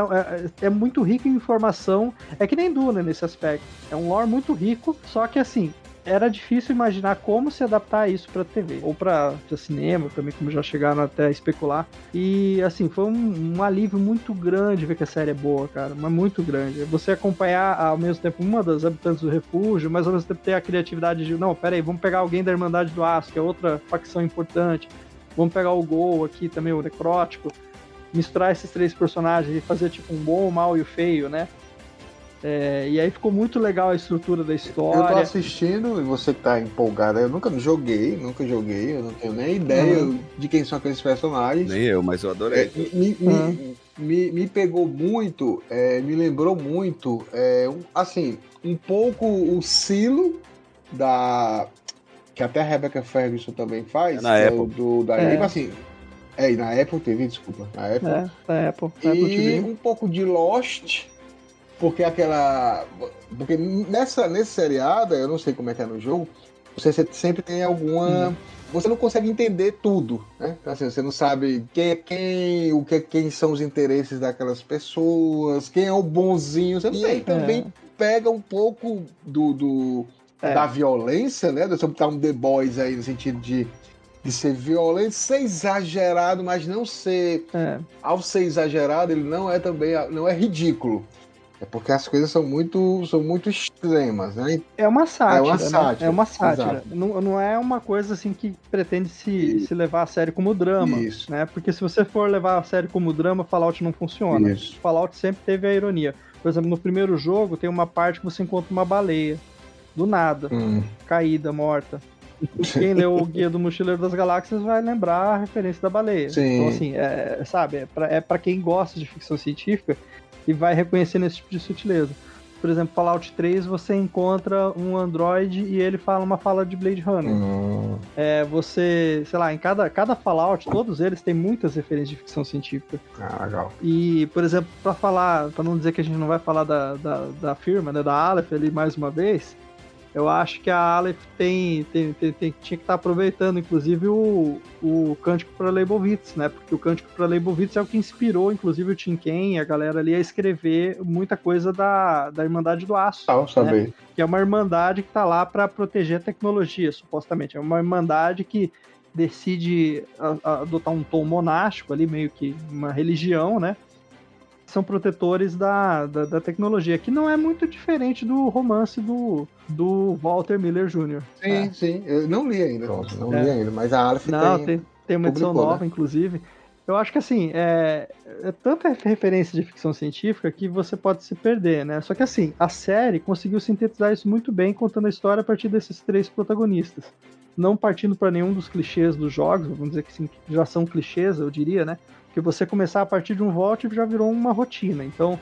é muito rico em informação, é que nem Duna nesse aspecto, é um lore muito rico, só que assim, era difícil imaginar como se adaptar isso pra TV, ou pra cinema também, como já chegaram até a especular. E, assim, foi um alívio muito grande ver que a série é boa, cara, mas muito grande. Você acompanhar, ao mesmo tempo, uma das habitantes do refúgio, mas ao mesmo tempo ter a criatividade de, não, peraí, vamos pegar alguém da Irmandade do Aço, que é outra facção importante, vamos pegar o Gol aqui também, o Necrótico, misturar esses três personagens e fazer, tipo, um bom, o mal e o feio, né? E aí ficou muito legal a estrutura da história. Eu tô assistindo e você que tá empolgado. Eu nunca joguei, eu não tenho nem ideia de quem são aqueles personagens. Nem eu, mas eu adorei. Me pegou muito, me lembrou muito, assim, um pouco o Silo que até a Rebecca Ferguson também faz, na Apple. Assim, na Apple TV, desculpa. Na Apple. Na Apple TV. Um pouco de Lost. Porque nesse seriado, eu não sei como é que é no jogo, Você sempre tem alguma... Você não consegue entender tudo, né? Assim, você não sabe quem é quem, quem são os interesses daquelas pessoas, quem é o bonzinho. E aí também pega um pouco da violência, né? Você botar um The Boys aí no sentido de ser violento, ser exagerado, mas não ser... Ao ser exagerado, ele não é também... Não é ridículo. É porque as coisas são muito extremas, né? É uma sátira. É uma sátira. Né? É uma sátira. Não é uma coisa assim que pretende se levar a sério como drama. Isso. Né? Porque se você for levar a sério como drama, Fallout não funciona. Isso. Fallout sempre teve a ironia. Por exemplo, no primeiro jogo tem uma parte que você encontra uma baleia. Do nada. Caída, morta. Quem leu o Guia do Mochileiro das Galáxias vai lembrar a referência da baleia. Sim. Então, assim, sabe, é pra quem gosta de ficção científica e vai reconhecendo esse tipo de sutileza. Por exemplo, Fallout 3, você encontra um androide e ele fala uma fala de Blade Runner. Você, sei lá, em cada Fallout, todos eles têm muitas referências de ficção científica. Legal. E, por exemplo, pra não dizer que a gente não vai falar da firma, né, da Aleph ali mais uma vez, eu acho que a Aleph tinha que estar aproveitando, inclusive, o Cântico para Leibovitz, né? Porque o Cântico para Leibovitz é o que inspirou, inclusive, o Tim Kaine e a galera ali a escrever muita coisa da Irmandade do Aço. Saber. Que é uma irmandade que está lá para proteger a tecnologia, supostamente. É uma irmandade que decide adotar um tom monástico ali, meio que uma religião, né? São protetores da tecnologia, que não é muito diferente do romance do Walter Miller Jr. Sim. Eu não li ainda. Li ainda, mas a Aleph tem uma edição nova, né? Inclusive. Eu acho que assim, é tanta referência de ficção científica que você pode se perder, né? Só que assim, a série conseguiu sintetizar isso muito bem, contando a história a partir desses três protagonistas. Não partindo para nenhum dos clichês dos jogos, vamos dizer que sim, já são clichês, eu diria, né? Que você começar a partir de um Vault já virou uma rotina. Então,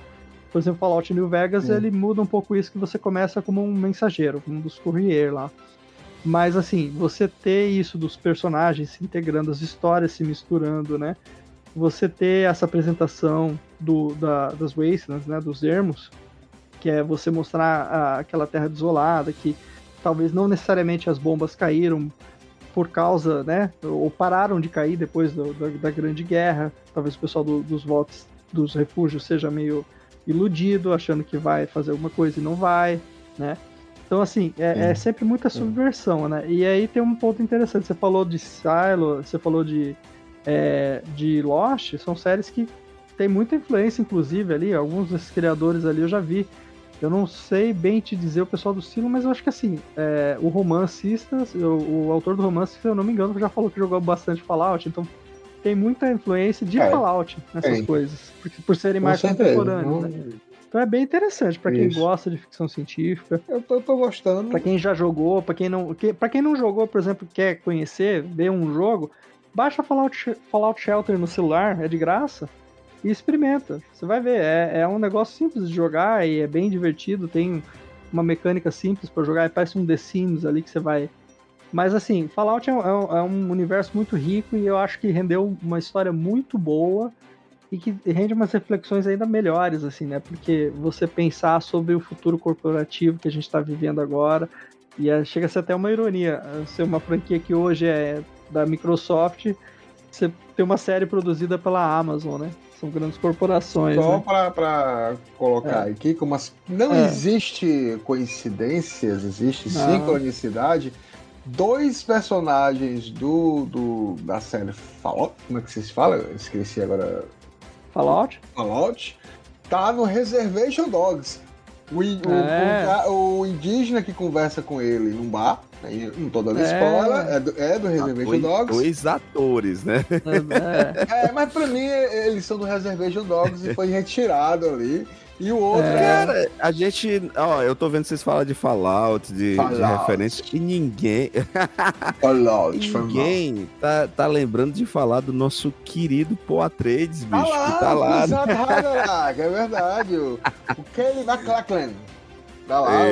por exemplo, Fallout New Vegas, ele muda um pouco isso, que você começa como um mensageiro, um dos courier lá. Mas, assim, você ter isso dos personagens se integrando, as histórias se misturando, né? Você ter essa apresentação das Wastelands, né? Dos ermos, que é você mostrar aquela terra desolada, que talvez não necessariamente as bombas caíram por causa, né, ou pararam de cair depois da Grande Guerra. Talvez o pessoal dos votos dos refúgios seja meio iludido, achando que vai fazer alguma coisa e não vai, né? Então, assim, é sempre muita subversão, né? E aí tem um ponto interessante. Você falou de Silo, você falou de Lost, são séries que tem muita influência, inclusive, ali. Alguns desses criadores ali eu já vi. Eu não sei bem te dizer o pessoal do Silo, mas eu acho que assim, o romancista, o autor do romance, se eu não me engano, já falou que jogou bastante Fallout, então tem muita influência de Fallout nessas coisas, por serem mais contemporâneos, né? Então é bem interessante para quem gosta de ficção científica. Eu tô gostando. Para quem já jogou, para quem não jogou, por exemplo, quer conhecer, ver um jogo, baixa Fallout Shelter no celular, é de graça. E experimenta, você vai ver, é um negócio simples de jogar e é bem divertido, tem uma mecânica simples para jogar, parece um The Sims ali que você vai... Mas assim, Fallout é um universo muito rico e eu acho que rendeu uma história muito boa e que rende umas reflexões ainda melhores, assim, né? Porque você pensar sobre o futuro corporativo que a gente está vivendo agora, e chega a ser até uma ironia, ser uma franquia que hoje é da Microsoft, você ter uma série produzida pela Amazon, né? São grandes corporações. Só né? para colocar aqui, como não existe coincidências, existe sincronicidade. Dois personagens da série Fallout, como é que vocês falam? Eu esqueci agora. Fallout, tá no Reservation Dogs. O indígena que conversa com ele num bar, não tô dando spoiler, é do Reservation Dogs. Dois atores, né? Mas pra mim eles são do Reservation Dogs e foi retirado ali. E o outro Cara, a gente... eu tô vendo vocês falam de Fallout, de referência, e ninguém... ninguém tá lembrando de falar do nosso querido Paul Atreides, bicho, que tá lá. É verdade. O Kelly MacLachlan. Tá lá.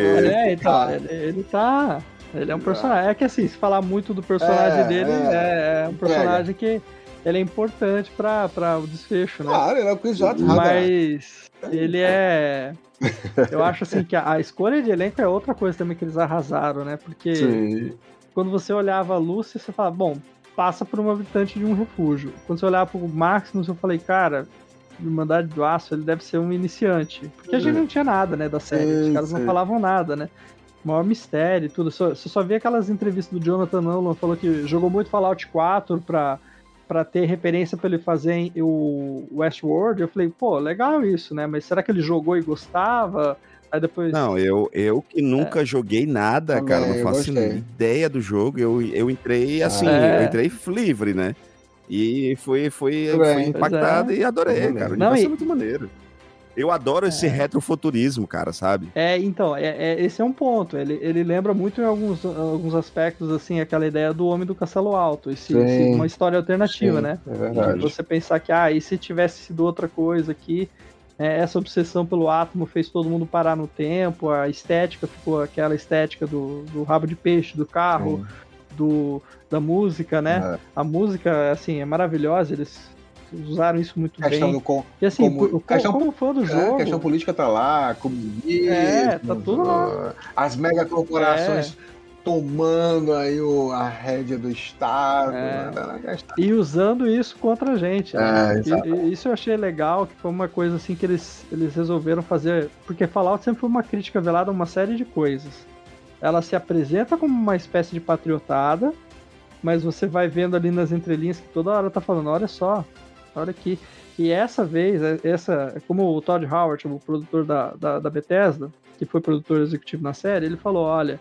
Ele é um personagem... É que assim, se falar muito do personagem dele, é um personagem que ele é importante para o desfecho, né? Claro, ele é o Chris Watts. Mas ele é... Eu acho assim que a escolha de elenco é outra coisa também que eles arrasaram, né? Porque Sim. quando você olhava a Lucy, você falava, bom, passa por um habitante de um refúgio. Quando você olhava pro Maximus, eu falei, cara, Irmandade do Aço, ele deve ser um iniciante. Porque a gente não tinha nada, né, da série. Os caras não falavam nada, né? Maior mistério e tudo. Você só via aquelas entrevistas do Jonathan Nolan, falou que jogou muito Fallout 4 pra ter referência pra ele fazer o Westworld. Eu falei, pô, legal isso, né? Mas será que ele jogou e gostava? Aí depois... Não, eu que nunca joguei nada, Também, cara, não eu faço gostei. ideia do jogo. Eu entrei assim, eu entrei livre, né? E fui impactado e adorei, cara. O universo é muito maneiro. Eu adoro esse retrofuturismo, cara, sabe? Então, esse é um ponto. Ele lembra muito em alguns aspectos, assim, aquela ideia do Homem do Castelo Alto. Uma história alternativa, né? É verdade. De você pensar que, e se tivesse sido outra coisa aqui, essa obsessão pelo átomo fez todo mundo parar no tempo, a estética ficou aquela estética do rabo de peixe, do carro, da música, né? A música, assim, é maravilhosa, eles usaram isso muito bem. E assim, como fã do jogo... A questão política tá lá, comunismo... tá tudo lá. As megacorporações tomando aí a rédea do Estado. E usando isso contra a gente. Né? E isso eu achei legal, que foi uma coisa assim que eles resolveram fazer, porque Fallout sempre foi uma crítica velada a uma série de coisas. Ela se apresenta como uma espécie de patriotada, mas você vai vendo ali nas entrelinhas que toda hora tá falando, olha só, olha aqui. E essa vez, como o Todd Howard, o produtor da Bethesda, que foi produtor executivo na série, ele falou, olha,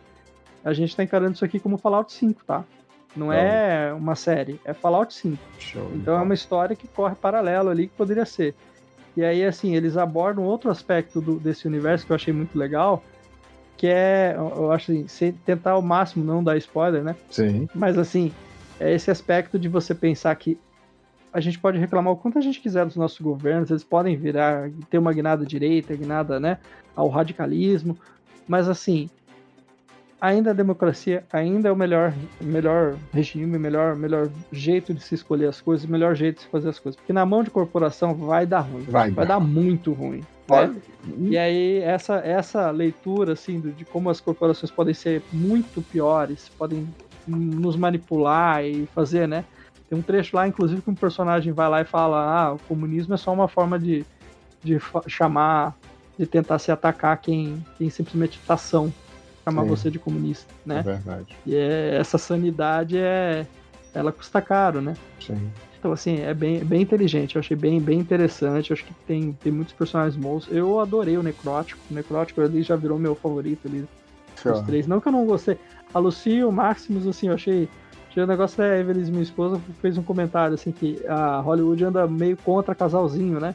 a gente tá encarando isso aqui como Fallout 5, tá? Não é uma série, é Fallout 5. Então é uma história que corre paralelo ali, que poderia ser. E aí, assim, eles abordam outro aspecto desse universo que eu achei muito legal, que eu acho assim, sem tentar ao máximo não dar spoiler, né? Sim. Mas assim, é esse aspecto de você pensar que a gente pode reclamar o quanto a gente quiser dos nossos governos, eles podem ter uma guinada direita, guinada, né, ao radicalismo, mas assim, ainda a democracia ainda é o melhor regime, melhor jeito de se escolher as coisas, melhor jeito de se fazer as coisas, porque na mão de corporação vai dar ruim, vai dar muito ruim. Né? E aí essa leitura assim de como as corporações podem ser muito piores, podem nos manipular e fazer, né? Tem um trecho lá, inclusive, que um personagem vai lá e fala: o comunismo é só uma forma de chamar, de tentar se atacar quem simplesmente tá são, chamar você de comunista, né? É verdade. E essa sanidade ela custa caro, né? Sim. Então, assim, é bem inteligente, eu achei bem interessante, eu acho que tem muitos personagens bons. Eu adorei o Necrótico ali já virou meu favorito ali, os três. Não que eu não gostei. A Lucy e o Maximus, assim, eu achei o negócio da Evelyn, minha esposa, fez um comentário, assim, que a Hollywood anda meio contra casalzinho, né?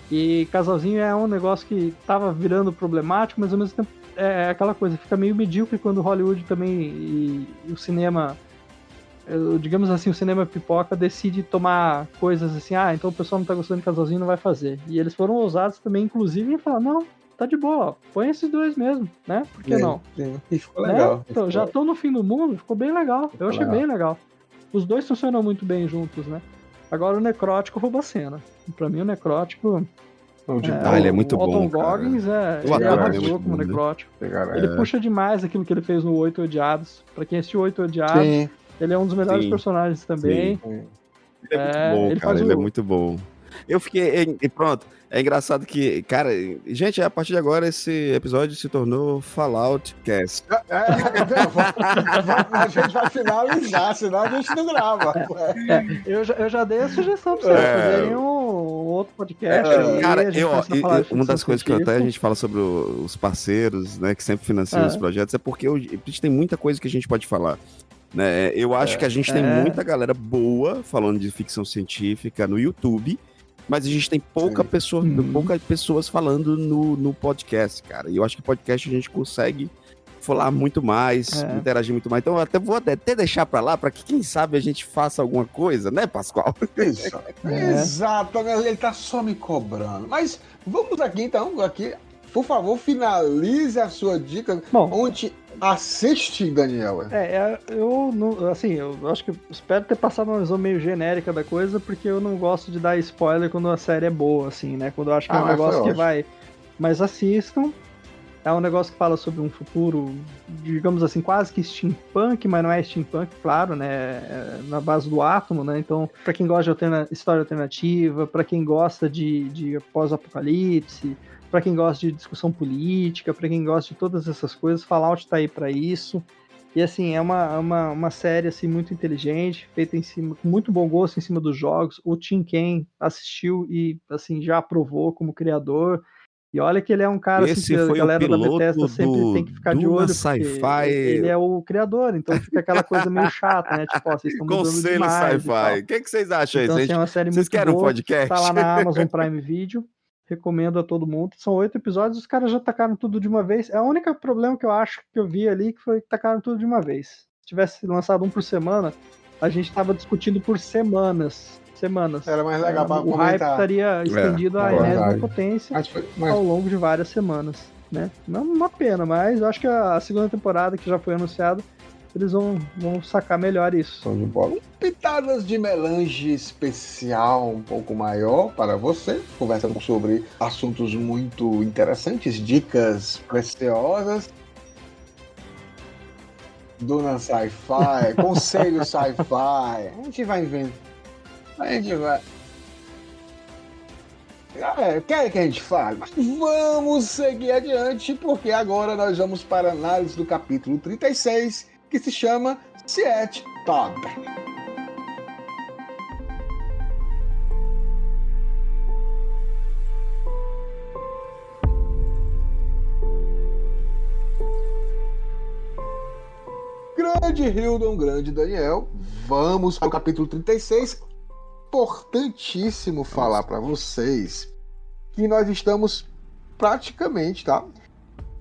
E casalzinho é um negócio que tava virando problemático, mas ao mesmo tempo é aquela coisa, fica meio medíocre quando Hollywood também e o cinema, digamos assim, o cinema pipoca decide tomar coisas assim, então o pessoal não tá gostando de casalzinho, não vai fazer. E eles foram ousados também, inclusive, em falar, não, tá de boa, põe esses dois mesmo, né? Por que não? Sim. E ficou legal. Então, já tô no fim do mundo, ficou bem legal. Eu achei bem legal. Os dois funcionam muito bem juntos, né? Agora o Necrótico rouba a cena. Pra mim o Necrótico... ele é muito bom, Otto Goggins ele arrasou como Necrótico. Ele puxa demais aquilo que ele fez no Oito Odiados. Pra quem assistiu Oito Odiados, ele é um dos melhores personagens também. Sim. Ele é muito bom, cara, ele é muito bom. Eu fiquei... Pronto, é engraçado que, cara, gente, a partir de agora esse episódio se tornou Fallout Cast. A gente vai finalizar, senão a gente não grava. Eu já dei a sugestão pra vocês fazerem um outro podcast. Cara, uma das coisas que até a gente fala sobre os parceiros, né, que sempre financiam os projetos, é porque a gente tem muita coisa que a gente pode falar. Né? Eu acho que a gente tem muita galera boa falando de ficção científica no YouTube, mas a gente tem poucas pessoas falando no podcast, cara. E eu acho que podcast a gente consegue falar muito mais, interagir muito mais. Então eu vou até deixar pra lá, pra que quem sabe a gente faça alguma coisa, né, Pascoal? Exato, ele tá só me cobrando. Mas vamos aqui, então, por favor, finalize a sua dica. Bom, onde assiste, Daniela. Eu acho que espero ter passado uma visão meio genérica da coisa, porque eu não gosto de dar spoiler quando a série é boa, assim, né? Quando eu acho que é um negócio que vai... Mas assistam. É um negócio que fala sobre um futuro, digamos assim, quase que steampunk, mas não é steampunk, claro, né? É na base do átomo, né? Então, pra quem gosta de história alternativa, pra quem gosta de pós-apocalipse, pra quem gosta de discussão política, pra quem gosta de todas essas coisas, Fallout tá aí pra isso. E assim, é uma série assim, muito inteligente, feita em cima, com muito bom gosto em cima dos jogos. O Tim Kaine assistiu e assim, já aprovou como criador. E olha que ele é um cara assim, que a galera da Bethesda sempre tem que ficar de olho, porque ele é o criador, então fica aquela coisa meio chata, né? Tipo, ó, vocês estão mudando Conselho demais Sci-Fi. O que vocês acham aí, então, gente? Assim, é uma série Vocês muito querem boa, um podcast? tá lá na Amazon Prime Video, recomendo a todo mundo. São 8 episódios, os caras já tacaram tudo de uma vez. É o único problema que eu acho que eu vi ali, que foi que tacaram tudo de uma vez. Se tivesse lançado um por semana, a gente tava discutindo por semanas. Era mais legal pra o comentar. hype estaria estendido à enésima potência ao longo de várias semanas, né? Não uma pena, mas eu acho que a segunda temporada que já foi anunciada, eles vão sacar melhor isso. Show de bola. Pitadas de melange especial um pouco maior para você. Conversamos sobre assuntos muito interessantes, dicas preciosas. Duna Sci-Fi, Conselho Sci-Fi. A gente vai inventar. A gente vai. Quer que a gente fale? Mas vamos seguir adiante, porque agora nós vamos para a análise do capítulo 36, que se chama Siete Tab. Grande Hildon, grande Daniel, vamos para o capítulo 36. Importantíssimo falar para vocês que nós estamos praticamente, tá?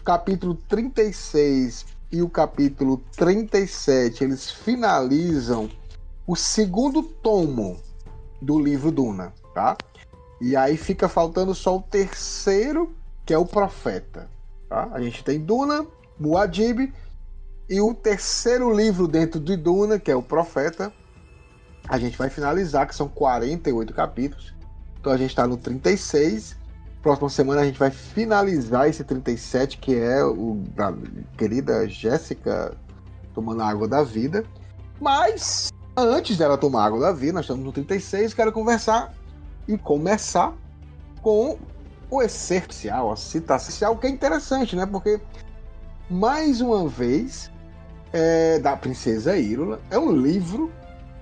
Capítulo 36 e o capítulo 37, eles finalizam o segundo tomo do livro Duna, tá? E aí fica faltando só o terceiro, que é o Profeta, tá? A gente tem Duna, Muad'Dib e o terceiro livro dentro de Duna, que é o Profeta. A gente vai finalizar, que são 48 capítulos. Então a gente está no 36. Próxima semana a gente vai finalizar esse 37, que é o da querida Jéssica tomando a água da vida. Mas, antes dela tomar a água da vida, nós estamos no 36, quero conversar e começar com o excercial, a citação, que é interessante, né? Porque, mais uma vez, da Princesa Irola, é um livro,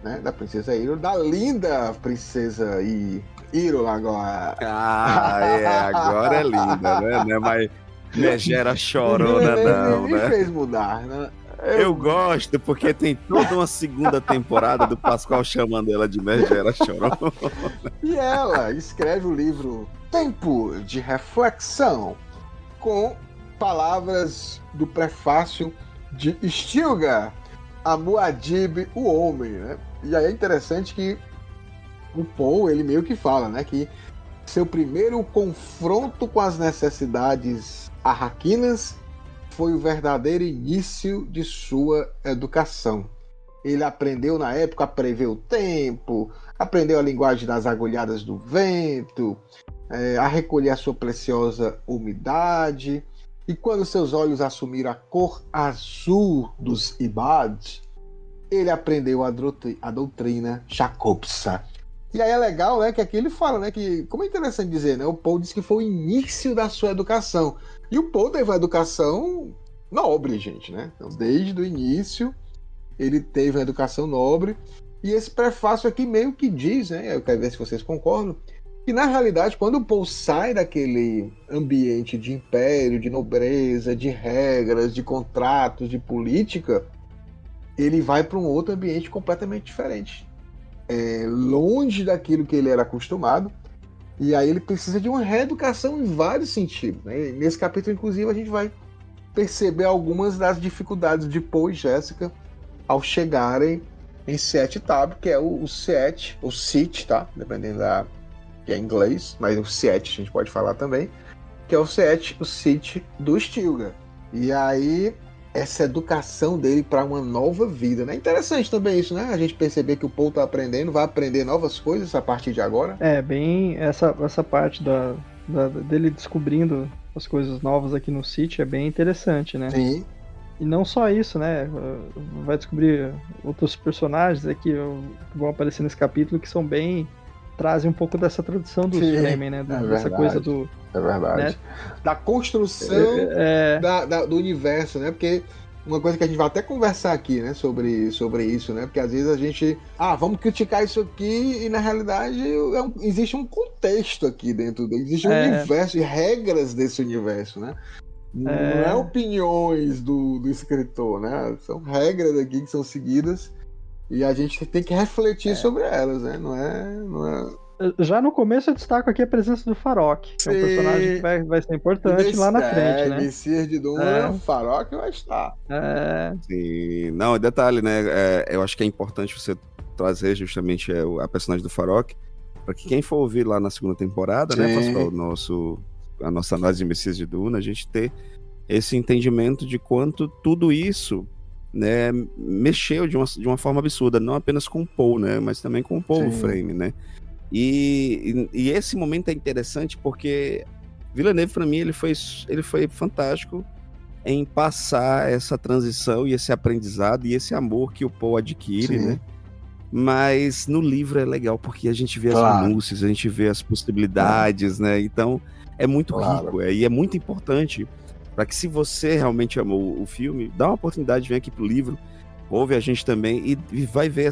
né, da Princesa Irola, da linda Princesa Irola agora. Agora é linda, né? Não é mais megera chorona, não, né? Me fez mudar, né? Eu gosto, porque tem toda uma segunda temporada do Pascoal chamando ela de megera chorona. E ela escreve o livro Tempo de Reflexão, com palavras do prefácio de Stilgar a Muad'Dib, o homem, né? E aí é interessante que o Paul, ele meio que fala, né, que seu primeiro confronto com as necessidades arraquinas foi o verdadeiro início de sua educação. Ele aprendeu na época a prever o tempo, aprendeu a linguagem das agulhadas do vento, a recolher a sua preciosa umidade, e quando seus olhos assumiram a cor azul dos Ibad, ele aprendeu a doutrina Jacobsa. E aí é legal, né, que aqui ele fala, né, que, como é interessante dizer, né, o Paul diz que foi o início da sua educação. E o Paul teve uma educação nobre, gente, né? Então, desde o início, ele teve uma educação nobre. E esse prefácio aqui meio que diz, né, eu quero ver se vocês concordam, que na realidade, quando o Paul sai daquele ambiente de império, de nobreza, de regras, de contratos, de política, ele vai para um outro ambiente completamente diferente. Longe daquilo que ele era acostumado, e aí ele precisa de uma reeducação em vários sentidos, né? Nesse capítulo, inclusive, a gente vai perceber algumas das dificuldades de Paul e Jéssica ao chegarem em Siete Tab, que é o Siete, ou Sit, tá? Dependendo que é em inglês, mas o Siete a gente pode falar também, que é o City do Stilgar. E aí, essa educação dele para uma nova vida, né? Interessante também isso, né? A gente perceber que o Paul tá aprendendo, vai aprender novas coisas a partir de agora. Bem, essa parte dele descobrindo as coisas novas aqui no City é bem interessante, né? Sim. E não só isso, né? Vai descobrir outros personagens aqui que vão aparecer nesse capítulo que são bem... trazem um pouco dessa tradição dos Fremen, né? Dessa coisa do... É verdade. Né? Da construção do universo, né? Porque uma coisa que a gente vai até conversar aqui, né? Sobre isso, né? Porque às vezes a gente... vamos criticar isso aqui e na realidade existe um contexto aqui dentro dele. Existe um universo e regras desse universo, né? Não é opiniões do escritor, né? São regras aqui que são seguidas e a gente tem que refletir sobre elas, né? Não é... Já no começo eu destaco aqui a presença do Farok, que é um personagem que vai ser importante lá na frente, né? Messias de Duna, o Farok vai estar. Sim. Não, detalhe, né? Eu acho que é importante você trazer justamente a personagem do Farok, para que quem for ouvir lá na segunda temporada, né, Pascoal, a nossa análise de Messias de Duna, a gente ter esse entendimento de quanto tudo isso, né, mexeu de uma forma absurda, não apenas com o Paul, né, mas também com o Paul Frame, né. E esse momento é interessante porque Villeneuve, para mim, ele foi fantástico em passar essa transição e esse aprendizado e esse amor que o Paul adquire, né? Mas no livro é legal porque a gente vê as minúcias, a gente vê as possibilidades, né? Então é muito rico e é muito importante para que, se você realmente amou o filme, dá uma oportunidade de vir aqui pro livro, ouve a gente também e vai ver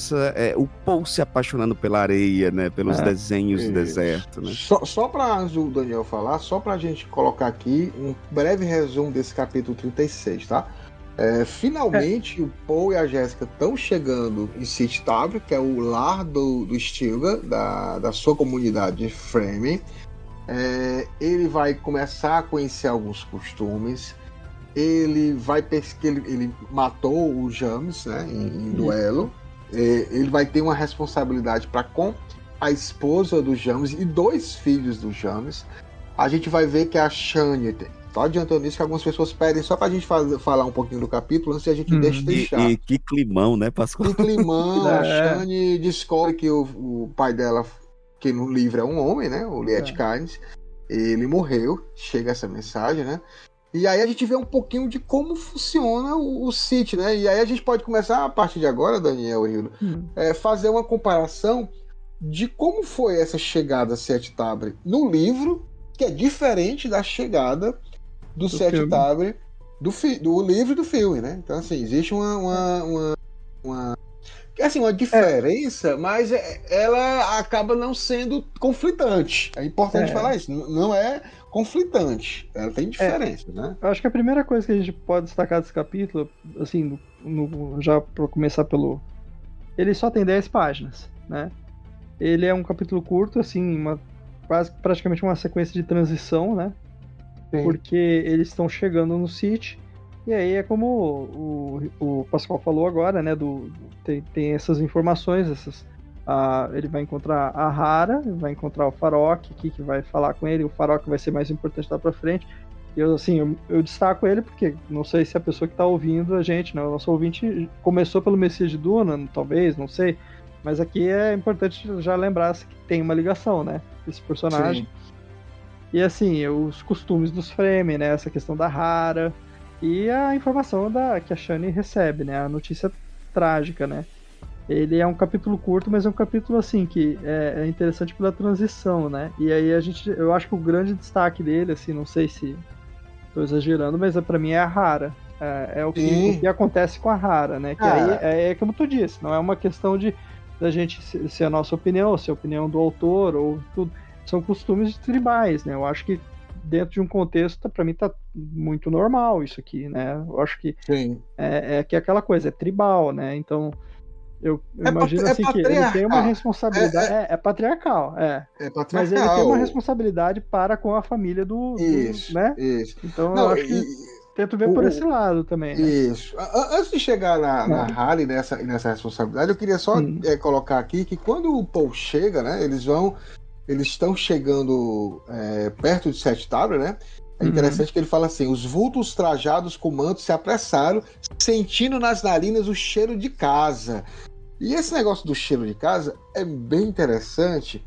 o Paul se apaixonando pela areia, né? Pelos desenhos do deserto, né? Só para antes do Daniel falar, só pra gente colocar aqui um breve resumo desse capítulo 36, tá? Finalmente o Paul e a Jéssica estão chegando em City Tavern, que é o lar do Stilgar, da sua comunidade Fremen. Ele vai começar a conhecer alguns costumes. Ele vai ele matou o James, né, em duelo. Ele vai ter uma responsabilidade para com a esposa do James e 2 filhos do James. A gente vai ver que a Shani, tô adiantando isso que algumas pessoas pedem só pra gente falar um pouquinho do capítulo antes de a gente deixar. E que climão, né, Pascoal? Que climão. A Shani descobre que o pai dela, que no livro é um homem, né, o Liet Kynes, ele morreu. Chega essa mensagem, né? E aí a gente vê um pouquinho de como funciona o City, né? E aí a gente pode começar, a partir de agora, Daniel e Hildo, fazer uma comparação de como foi essa chegada a Sete Tavern no livro, que é diferente da chegada do Sete Tavern do livro e do filme, né? Então, assim, existe uma diferença, mas ela acaba não sendo conflitante. É importante falar isso. Não é conflitante. Ela tem diferença, né? Eu acho que a primeira coisa que a gente pode destacar desse capítulo, assim, já para começar pelo... Ele só tem 10 páginas, né? Ele é um capítulo curto, assim, praticamente uma sequência de transição, né? Sim. Porque eles estão chegando no City, e aí é como o Pascoal falou agora, né? Tem essas informações, ele vai encontrar a Hara, vai encontrar o Farok aqui, que vai falar com ele. O Farok vai ser mais importante lá pra frente. E eu destaco ele porque não sei se a pessoa que tá ouvindo a gente, né, o nosso ouvinte começou pelo Messias de Duna, talvez, não sei. Mas aqui é importante já lembrar que tem uma ligação, né? Esse personagem. Sim. E assim, os costumes dos Fremen, né? Essa questão da Hara. E a informação que a Shani recebe, né? A notícia trágica, né? Ele é um capítulo curto, mas é um capítulo assim que é interessante pela transição, né? E aí eu acho que o grande destaque dele, assim, não sei se estou exagerando, mas pra mim é a Hara. O que acontece com a Hara, né? Que aí é como tu disse, não é uma questão da gente ser a nossa opinião, ou ser a opinião do autor, ou tudo. São costumes tribais, né? Eu acho que dentro de um contexto, pra mim tá muito normal isso aqui, né? Eu acho que que é aquela coisa, é tribal, né? Então eu imagino assim que ele tem uma responsabilidade. É patriarcal, mas ele tem uma responsabilidade para com a família né? Isso. Então eu acho que tento ver por esse lado também, né? Isso. Antes de chegar na Harry, nessa responsabilidade, eu queria só colocar aqui que quando o Paul chega, né? Eles estão chegando perto de Sete Tavern, né? É interessante que ele fala assim: os vultos trajados com mantos se apressaram, sentindo nas narinas o cheiro de casa. E esse negócio do cheiro de casa é bem interessante,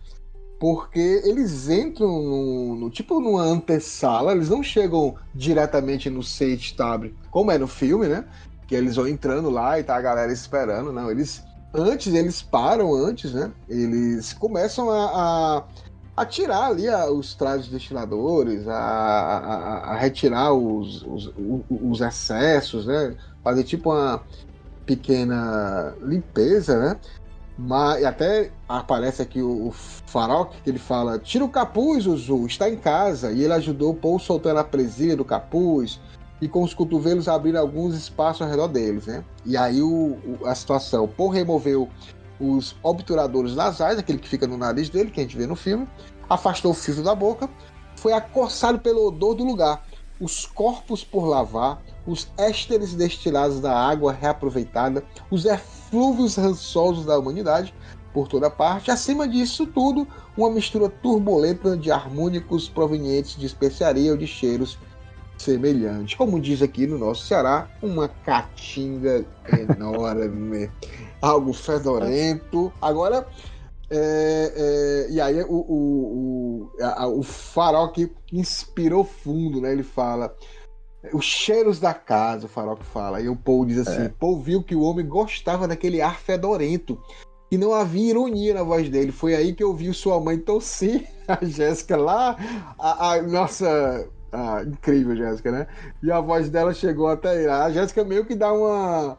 porque eles entram tipo numa antessala, eles não chegam diretamente no Sage Tabri, como é no filme, né? Que eles vão entrando lá e tá a galera esperando. Não, eles param antes, né? Eles começam a tirar ali os trajes destiladores, a retirar os excessos, né? Fazer tipo uma pequena limpeza, né? Mas até aparece aqui o Farok, que ele fala: tira o capuz, Uzu, está em casa. E ele ajudou Paul soltando a presilha do capuz e com os cotovelos abrindo alguns espaços ao redor deles, né? E aí a situação: Paul removeu os obturadores nasais, aquele que fica no nariz dele, que a gente vê no filme, afastou o filtro da boca, foi acossado pelo odor do lugar, os corpos por lavar, os ésteres destilados da água reaproveitada, os eflúvios rançosos da humanidade por toda parte. Acima disso tudo, uma mistura turbulenta de harmônicos provenientes de especiaria ou de cheiros semelhantes. Como diz aqui no nosso Ceará, uma caatinga enorme, algo fedorento. Agora, e aí o Farok inspirou fundo, né? Ele fala: os cheiros da casa, o Farok fala. E o Paul diz assim: Paul viu que o homem gostava daquele ar fedorento e não havia ironia na voz dele. Foi aí que eu vi sua mãe tossir. A Jéssica lá, nossa, incrível Jéssica, né? E a voz dela chegou até aí. A Jéssica meio que dá uma...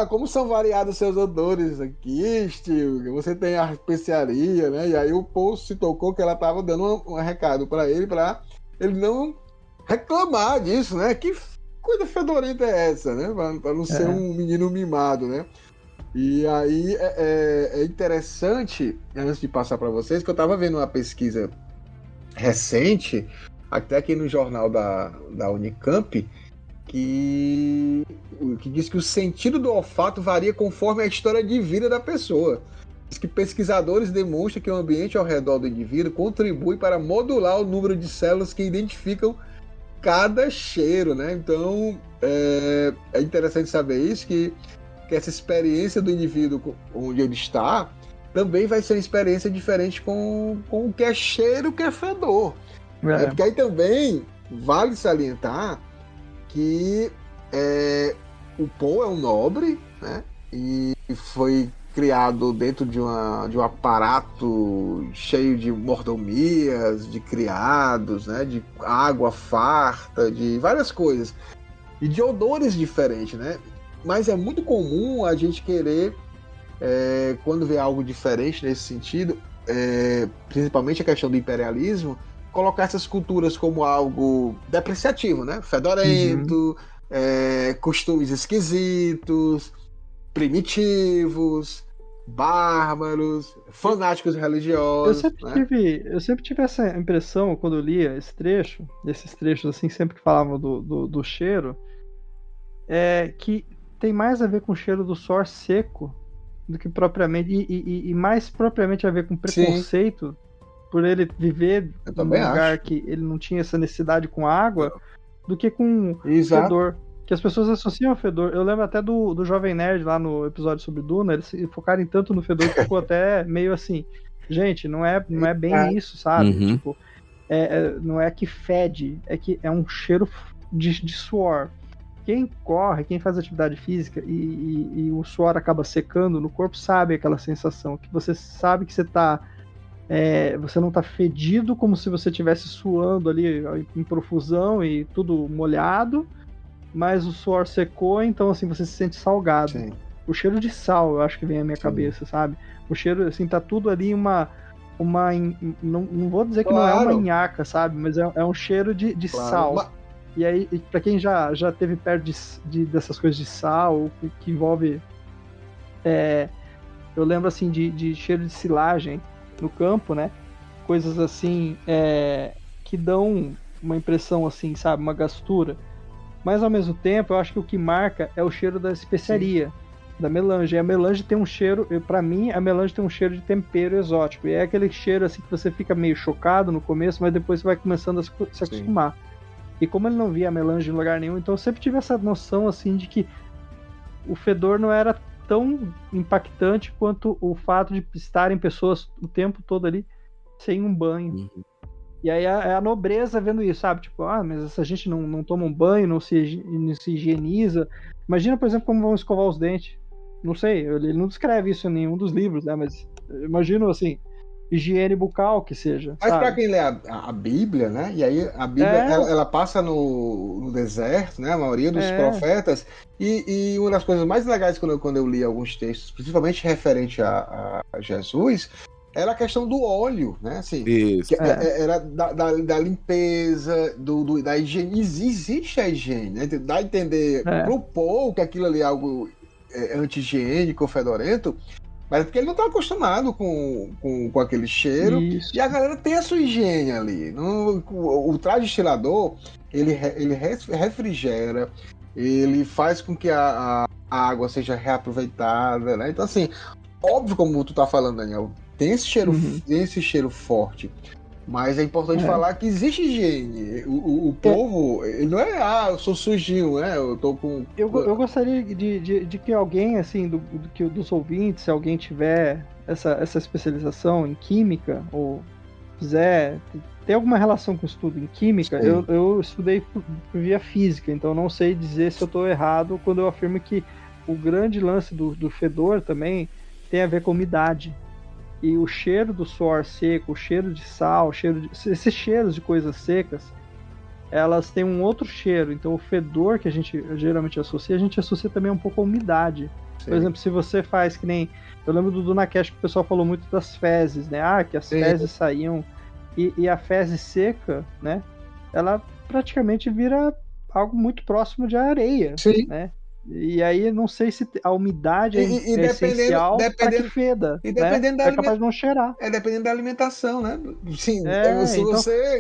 como são variados seus odores aqui, Steve. Você tem a especiaria, né? E aí o Paul se tocou que ela tava dando um recado para ele não reclamar disso, né? Que coisa fedorenta é essa, né? Para não ser um menino mimado, né? E aí é interessante, antes de passar para vocês, que eu tava vendo uma pesquisa recente, até aqui no jornal da Unicamp, que diz que o sentido do olfato varia conforme a história de vida da pessoa. Diz que pesquisadores demonstram que o ambiente ao redor do indivíduo contribui para modular o número de células que identificam cada cheiro, né? Então, é interessante saber isso, que essa experiência do indivíduo onde ele está também vai ser uma experiência diferente com o que é cheiro e o que é fedor. Porque aí também vale salientar que o Paul é um nobre, né? E foi criado dentro de um aparato cheio de mordomias, de criados, né? De água farta, de várias coisas. E de odores diferentes, né? Mas é muito comum a gente querer, quando vê algo diferente nesse sentido, principalmente a questão do imperialismo, colocar essas culturas como algo depreciativo, né? Fedorento, costumes esquisitos, primitivos, bárbaros, fanáticos religiosos. Eu sempre tive essa impressão quando eu lia esses trechos assim, sempre que falavam do cheiro, que tem mais a ver com o cheiro do suor seco do que propriamente, e mais propriamente a ver com preconceito. Sim. Por ele viver num lugar que ele não tinha essa necessidade com água, do que com fedor. Que as pessoas associam ao fedor. Eu lembro até do Jovem Nerd lá no episódio sobre Duna, eles se focarem tanto no fedor que ficou até meio assim, gente, não é bem isso, sabe? Tipo, não é que fede, é que é um cheiro de suor. Quem corre, quem faz atividade física e o suor acaba secando no corpo, sabe aquela sensação, que você sabe que você tá... você não tá fedido como se você estivesse suando ali em profusão e tudo molhado, mas o suor secou, então assim, você se sente salgado. Sim. O cheiro de sal, eu acho que vem à minha cabeça, sabe? O cheiro, assim, tá tudo ali não vou dizer que não é uma nhaca, sabe? Mas é um cheiro de sal. E aí, pra quem já teve perto dessas coisas de sal, que envolve... eu lembro, assim, de cheiro de silagem no campo, né? Coisas assim que dão uma impressão assim, sabe? Uma gastura. Mas ao mesmo tempo, eu acho que o que marca é o cheiro da especiaria, da melange. E a melange tem um cheiro, pra mim, a melange tem um cheiro de tempero exótico. E é aquele cheiro assim que você fica meio chocado no começo, mas depois você vai começando a se acostumar. E como ele não via melange em lugar nenhum, então eu sempre tive essa noção, assim, de que o fedor não era tão impactante quanto o fato de estarem pessoas o tempo todo ali sem um banho. E aí a nobreza vendo isso, sabe? Tipo, mas essa gente não toma um banho, não se higieniza. Imagina, por exemplo, como vão escovar os dentes. Não sei, ele não descreve isso em nenhum dos livros, né? Mas eu imagino, assim, higiene bucal que seja. Mas sabe? para quem lê a Bíblia, né? E aí a Bíblia ela passa no deserto, né? A maioria dos profetas. E uma das coisas mais legais quando eu li alguns textos, principalmente referente a Jesus, era a questão do óleo, né? Assim, era da limpeza, da higiene. Existe a higiene, né? Dá a entender pro povo que aquilo ali é algo anti-higiênico, fedorento, mas é porque ele não está acostumado com aquele cheiro. Isso. E a galera tem a sua higiene ali. O traje estilador, ele refrigera, ele faz com que a água seja reaproveitada, né? Então, assim, óbvio, como tu tá falando, Daniel, tem esse cheiro forte. Mas é importante falar que existe higiene. O povo, ele não é, eu sou sujinho, né? Eu tô com... Eu gostaria de que alguém, assim, dos ouvintes, se alguém tiver essa especialização em química, ou quiser ter alguma relação com o estudo em química, eu estudei via física, então eu não sei dizer se eu estou errado quando eu afirmo que o grande lance do fedor também tem a ver com umidade. E o cheiro do suor seco, o cheiro de sal, esses cheiros de coisas secas, elas têm um outro cheiro. Então o fedor que a gente geralmente associa, a gente associa também um pouco a umidade. Sim. Por exemplo, se você faz que nem... Eu lembro do Dunacast que o pessoal falou muito das fezes, né? Que as fezes saíam... E a fezes seca, né? Ela praticamente vira algo muito próximo de areia, né? E aí, não sei se a umidade é essencial para que feda, e dependendo né? É capaz de não cheirar. Dependendo da alimentação, né? Sim, se então, você...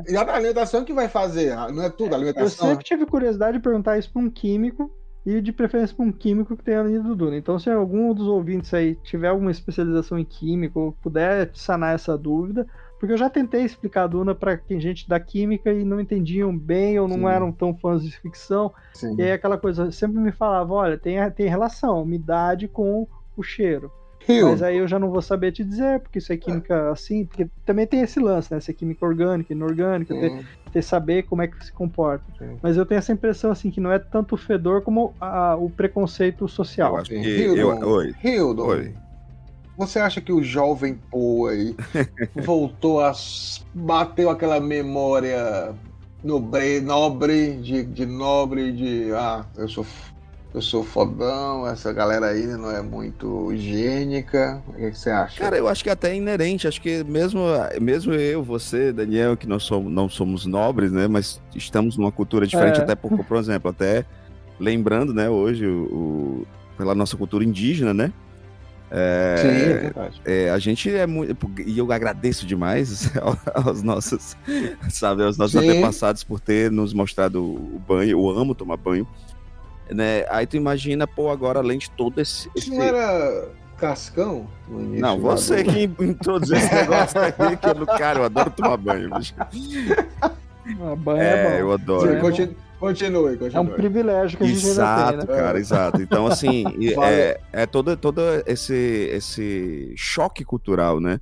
Já a alimentação que vai fazer, não é tudo a alimentação. Eu sempre tive curiosidade de perguntar isso para um químico, e de preferência para um químico que tenha lido Duna. Então, se algum dos ouvintes aí tiver alguma especialização em química, ou puder sanar essa dúvida... Porque eu já tentei explicar a Duna para gente da química e não entendiam bem ou não eram tão fãs de ficção. Sim. E aí aquela coisa, sempre me falava, olha, tem relação, umidade com o cheiro. Mas aí eu já não vou saber te dizer, porque isso é química assim, porque também tem esse lance, né? Se é química orgânica, inorgânica, ter saber como é que se comporta. Sim. Mas eu tenho essa impressão, assim, que não é tanto o fedor como o preconceito social. Eu acho que... Hildon. Você acha que o jovem Poe aí voltou bateu aquela memória nobre de eu sou fodão, essa galera aí não é muito higiênica? O que você acha? Cara, eu acho que até é inerente, acho que mesmo eu, você, Daniel, que nós não somos nobres, né, mas estamos numa cultura diferente, até por exemplo, até lembrando, né, hoje pela nossa cultura indígena, né, sim, é verdade. A gente é muito... E eu agradeço demais aos nossos antepassados por ter nos mostrado o banho. Eu amo tomar banho, né? Aí tu imagina, agora além de todo esse... Não era Cascão? No início, não, você que introduziu esse negócio aí, cara, eu adoro tomar banho. Banho é bom. Eu adoro. Continue. É um privilégio que a gente ainda tem, né? Cara, exato. Então, assim, todo esse choque cultural, né?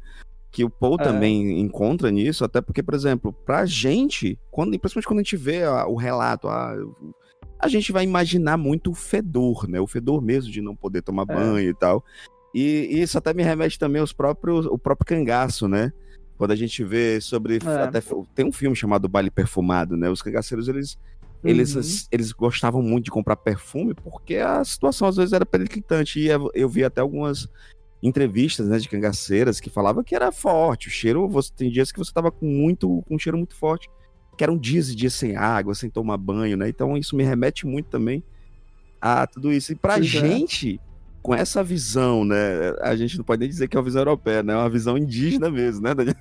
Que o Poe também encontra nisso, até porque, por exemplo, pra gente, principalmente quando a gente vê o relato, a gente vai imaginar muito o fedor, né? O fedor mesmo de não poder tomar banho e tal. E isso até me remete também o próprio cangaço, né? Quando a gente vê sobre... Até, tem um filme chamado Baile Perfumado, né? Os cangaceiros, eles gostavam muito de comprar perfume porque a situação às vezes era periclitante. E eu vi até algumas entrevistas, né, de cangaceiras que falavam que era forte. O cheiro, tem dias que você tava com um cheiro muito forte, que eram dias e dias sem água, sem tomar banho, né? Então isso me remete muito também a tudo isso. E pra gente, com essa visão, né, a gente não pode nem dizer que é uma visão europeia, né? É uma visão indígena mesmo, né, Daniel?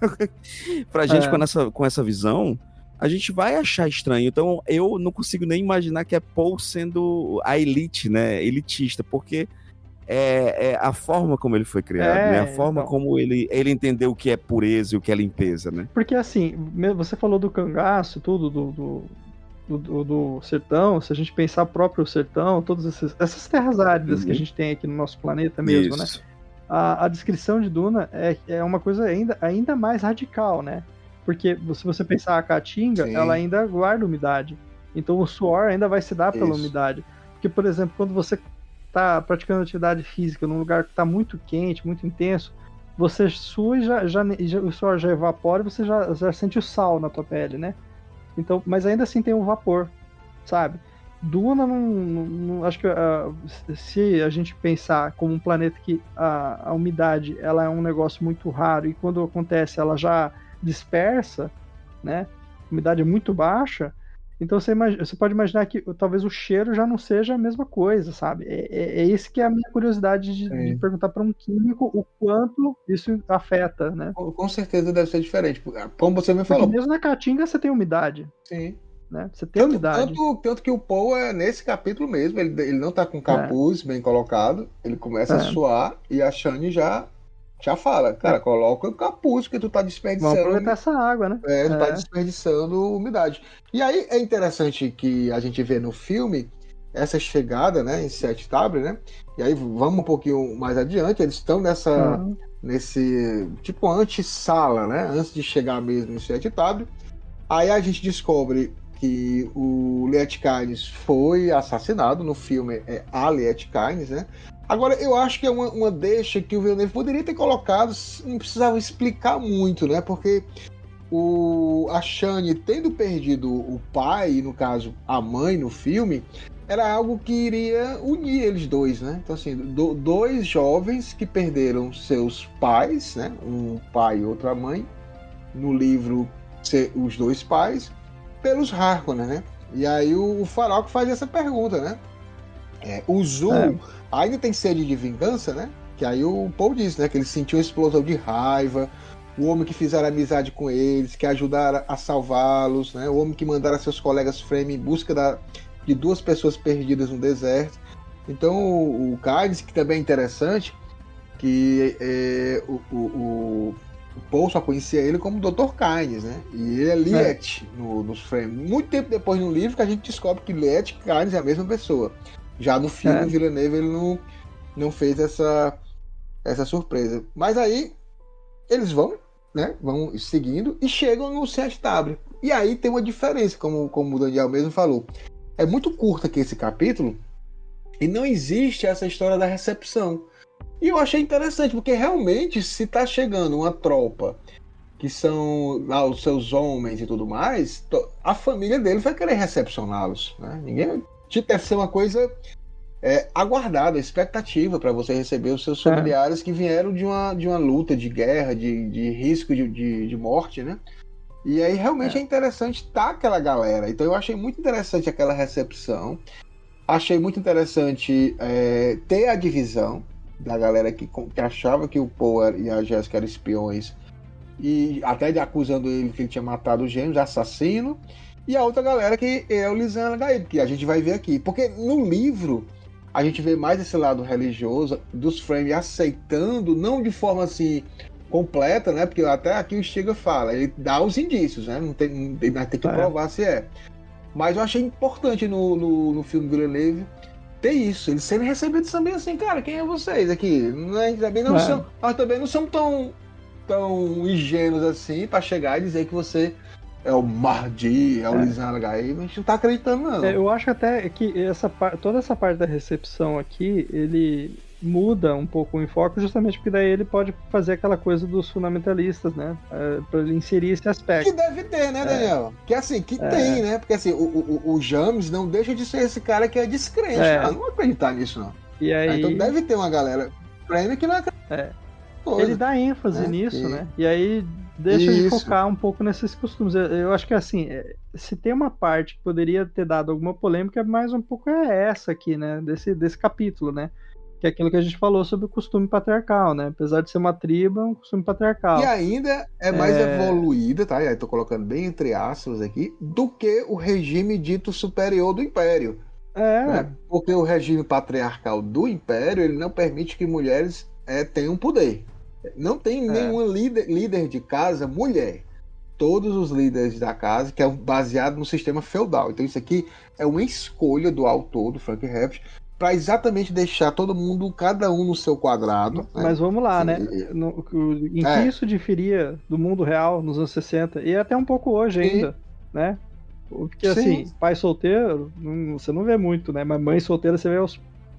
Pra gente, com essa visão, a gente vai achar estranho. Então, eu não consigo nem imaginar que é Poe sendo a elite, né? Elitista, porque é a forma como ele foi criado, né? A forma como ele entendeu o que é pureza e o que é limpeza, né? Porque, assim, você falou do cangaço, tudo, do sertão, se a gente pensar próprio sertão, todas essas terras áridas que a gente tem aqui no nosso planeta mesmo, né? A descrição de Duna é uma coisa ainda mais radical, né? Porque se você pensar a caatinga, Sim. ela ainda guarda umidade. Então o suor ainda vai se dar pela umidade. Porque, por exemplo, quando você está praticando atividade física num lugar que está muito quente, muito intenso, você sua e o suor já evapora e você já sente o sal na tua pele, né? Então, mas ainda assim tem um vapor, sabe? Duna não acho que se a gente pensar como um planeta que a umidade ela é um negócio muito raro e quando acontece ela já dispersa, né? A umidade é muito baixa. Então você pode imaginar que talvez o cheiro já não seja a mesma coisa, sabe? É isso que é a minha curiosidade de perguntar para um químico o quanto isso afeta, né? Com certeza deve ser diferente. Como você me falou. Porque mesmo na caatinga você tem umidade. Sim. Né? Você tem umidade. Tanto que o Poe nesse capítulo mesmo, ele não tá com capuz bem colocado, ele começa a suar e a Shani já fala, cara, coloca o capuz que tu tá desperdiçando. Vamos aproveitar essa água, né? Tu tá desperdiçando umidade. E aí é interessante que a gente vê no filme essa chegada, né, em Sete Tabre, né? E aí vamos um pouquinho mais adiante, eles estão nesse tipo antessala, né? Antes de chegar mesmo em Sete Tabre. Aí a gente descobre que o Liet Kynes foi assassinado. No filme é a Liet Kynes, né? Agora, eu acho que é uma deixa que o Villeneuve poderia ter colocado, não precisava explicar muito, né? Porque a Shani, tendo perdido o pai, no caso, a mãe no filme, era algo que iria unir eles dois, né? Então, assim, dois jovens que perderam seus pais, né? Um pai e outra mãe. No livro, os dois pais, pelos Harkonnen, né? E aí o Farouk faz essa pergunta, né? O Zul ainda tem sede de vingança, né? Que aí o Paul diz, né? Que ele sentiu uma explosão de raiva, o homem que fizeram amizade com eles, que ajudaram a salvá-los, né? O homem que mandaram seus colegas Fremen em busca de duas pessoas perdidas no deserto. Então o Kynes, que também é interessante, que o Paul só conhecia ele como Dr. Kynes, né? E ele é Liet nos Fremen. Muito tempo depois no livro que a gente descobre que Liet e Kynes é a mesma pessoa. Já no filme, o Villeneuve ele não fez essa surpresa. Mas aí eles vão seguindo e chegam no Sete Tabre. E aí tem uma diferença, como o Daniel mesmo falou. É muito curto aqui esse capítulo e não existe essa história da recepção. E eu achei interessante, porque realmente, se está chegando uma tropa que são lá os seus homens e tudo mais, a família dele vai querer recepcioná-los, né? Deve ser uma coisa aguardada, expectativa para você receber os seus familiares que vieram de uma luta, de guerra, de risco de morte, né? E aí realmente é interessante estar aquela galera. Então eu achei muito interessante aquela recepção. Achei muito interessante ter a divisão da galera que achava que o Poe e a Jéssica eram espiões e até acusando ele que ele tinha matado o gêmeo, de assassino, e a outra galera que é o Lisanne Al-Gaib, que a gente vai ver aqui. Porque no livro a gente vê mais esse lado religioso dos Fremen aceitando, não de forma assim completa, né? Porque até aqui o Stiga fala, ele dá os indícios, né? Ele vai ter que provar se é. Mas eu achei importante no filme Villeneuve ter isso, eles serem recebidos também assim, cara, quem é vocês aqui? Nós também não somos tão ingênuos assim pra chegar e dizer que você é o Mahdi, é o Lisanne Al-Gaib, a gente não tá acreditando, não. Eu acho até que toda essa parte da recepção aqui, ele muda um pouco o enfoque, justamente porque daí ele pode fazer aquela coisa dos fundamentalistas, né? Pra ele inserir esse aspecto. Que deve ter, né, Daniel? Que assim, tem, né? Porque assim, o James não deixa de ser esse cara que é descrente. Eu não vou acreditar nisso, não. E aí... Então deve ter uma galera que não acredita. Ele dá ênfase nisso, né? E aí deixa de focar um pouco nesses costumes. Eu acho que assim, se tem uma parte que poderia ter dado alguma polêmica, mais um pouco essa aqui, né? Desse capítulo, né? Que é aquilo que a gente falou sobre o costume patriarcal, né? Apesar de ser uma tribo, é um costume patriarcal. E ainda é mais evoluída, tá? E aí tô colocando bem entre aspas aqui, do que o regime dito superior do Império. Né? Porque o regime patriarcal do Império, ele não permite que mulheres tenham poder. Não tem nenhuma líder de casa mulher. todos os líderes da casa, que é baseado no sistema feudal. Então isso aqui é uma escolha do autor, do Frank Herbert, para exatamente deixar todo mundo, cada um no seu quadrado. Mas vamos lá, né? Em que isso diferia do mundo real nos anos 60 e até um pouco hoje ainda, né? Porque assim, pai solteiro, você não vê muito, né? Mas mãe solteira você vê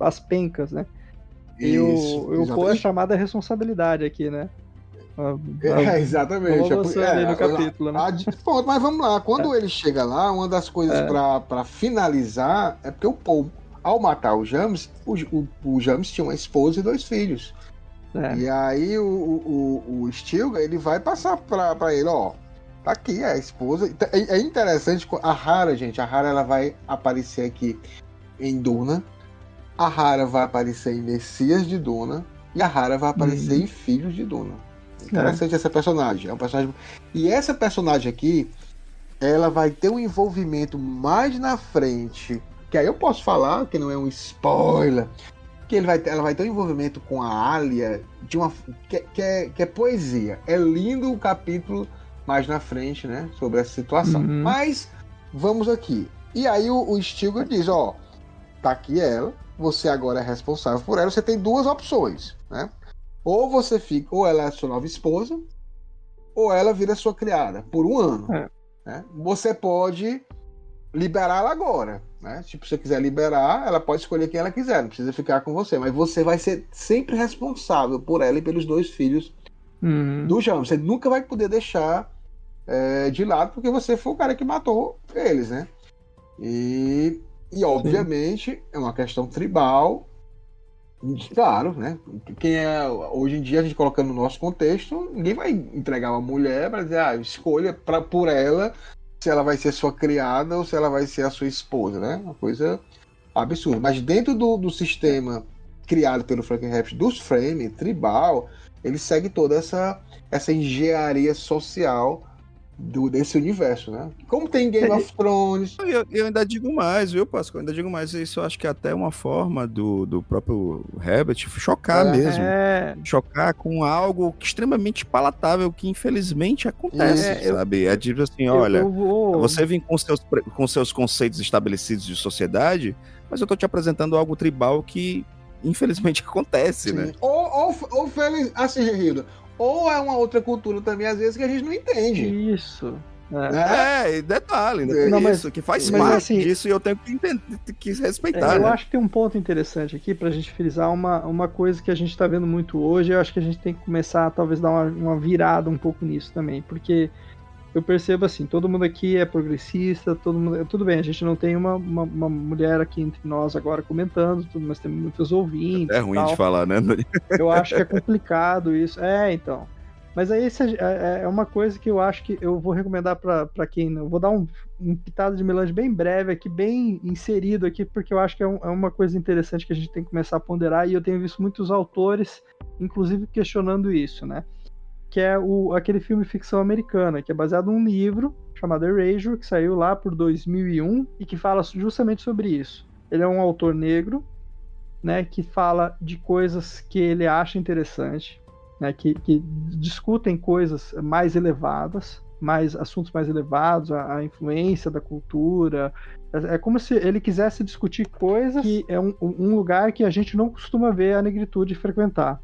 as pencas, né? E o Poe é chamada a responsabilidade aqui, né? Exatamente. No capítulo, né? Ponto, mas vamos lá. Quando ele chega lá, uma das coisas para finalizar é porque o Poe, ao matar o James, o James tinha uma esposa e 2 filhos. E aí o Stilgar, ele vai passar para ele, ó, tá aqui a esposa. É interessante, a Hara, gente, ela vai aparecer aqui em Duna, a Hara vai aparecer em Messias de Duna e a Hara vai aparecer em Filhos de Duna. Interessante essa personagem. É um personagem. E essa personagem aqui, ela vai ter um envolvimento mais na frente, que aí eu posso falar, que não é um spoiler, que ela vai ter um envolvimento com a Alia de uma que é poesia. É lindo o capítulo mais na frente, né, sobre essa situação. Mas vamos aqui. E aí o Stilgar diz, ó, tá aqui ela, você agora é responsável por ela, você tem 2 opções, né? Ou você fica, ou ela é a sua nova esposa, ou ela vira sua criada por 1 ano. Né? Você pode liberá-la agora, né? Tipo, se você quiser liberar, ela pode escolher quem ela quiser, não precisa ficar com você, mas você vai ser sempre responsável por ela e pelos 2 filhos do James. Você nunca vai poder deixar de lado, porque você foi o cara que matou eles, né? E obviamente é uma questão tribal. Claro, né? Hoje em dia, a gente colocando no nosso contexto, ninguém vai entregar uma mulher para dizer, escolha por ela se ela vai ser sua criada ou se ela vai ser a sua esposa, né? Uma coisa absurda. Mas dentro do sistema criado pelo Frank Herbert dos Frame, tribal, ele segue toda essa engenharia social desse universo, né? Como tem Game of Thrones. Eu ainda digo mais, viu, Pascoal? Ainda digo mais. Isso eu acho que é até uma forma do próprio Herbert chocar mesmo. Chocar com algo extremamente palatável que infelizmente acontece, sabe? É tipo assim, olha, você vem com seus conceitos estabelecidos de sociedade, mas eu tô te apresentando algo tribal que infelizmente acontece, né? Ou feliz, assim, Rildo. Ou é uma outra cultura também, às vezes, que a gente não entende. Isso. Detalhe, isso, que faz parte assim, disso e eu tenho que entender, que respeitar. Eu acho que tem um ponto interessante aqui pra gente frisar uma coisa que a gente tá vendo muito hoje. Eu acho que a gente tem que começar a talvez dar uma virada um pouco nisso também, porque eu percebo assim, todo mundo aqui é progressista, tudo bem, a gente não tem uma mulher aqui entre nós agora comentando, mas temos muitos ouvintes. É ruim de falar, né? Eu acho que é complicado isso. Então. Mas aí é uma coisa que eu acho que eu vou recomendar para quem... Eu vou dar um pitado de melange bem breve aqui, bem inserido aqui, porque eu acho que é uma coisa interessante que a gente tem que começar a ponderar, e eu tenho visto muitos autores, inclusive, questionando isso, né? Que é aquele filme ficção americana, que é baseado num livro chamado Erasure, que saiu lá por 2001 e que fala justamente sobre isso. Ele é um autor negro, né, que fala de coisas que ele acha interessante, né, que discutem coisas mais elevadas, assuntos mais elevados, a influência da cultura. É como se ele quisesse discutir coisas que é um lugar que a gente não costuma ver a negritude frequentar.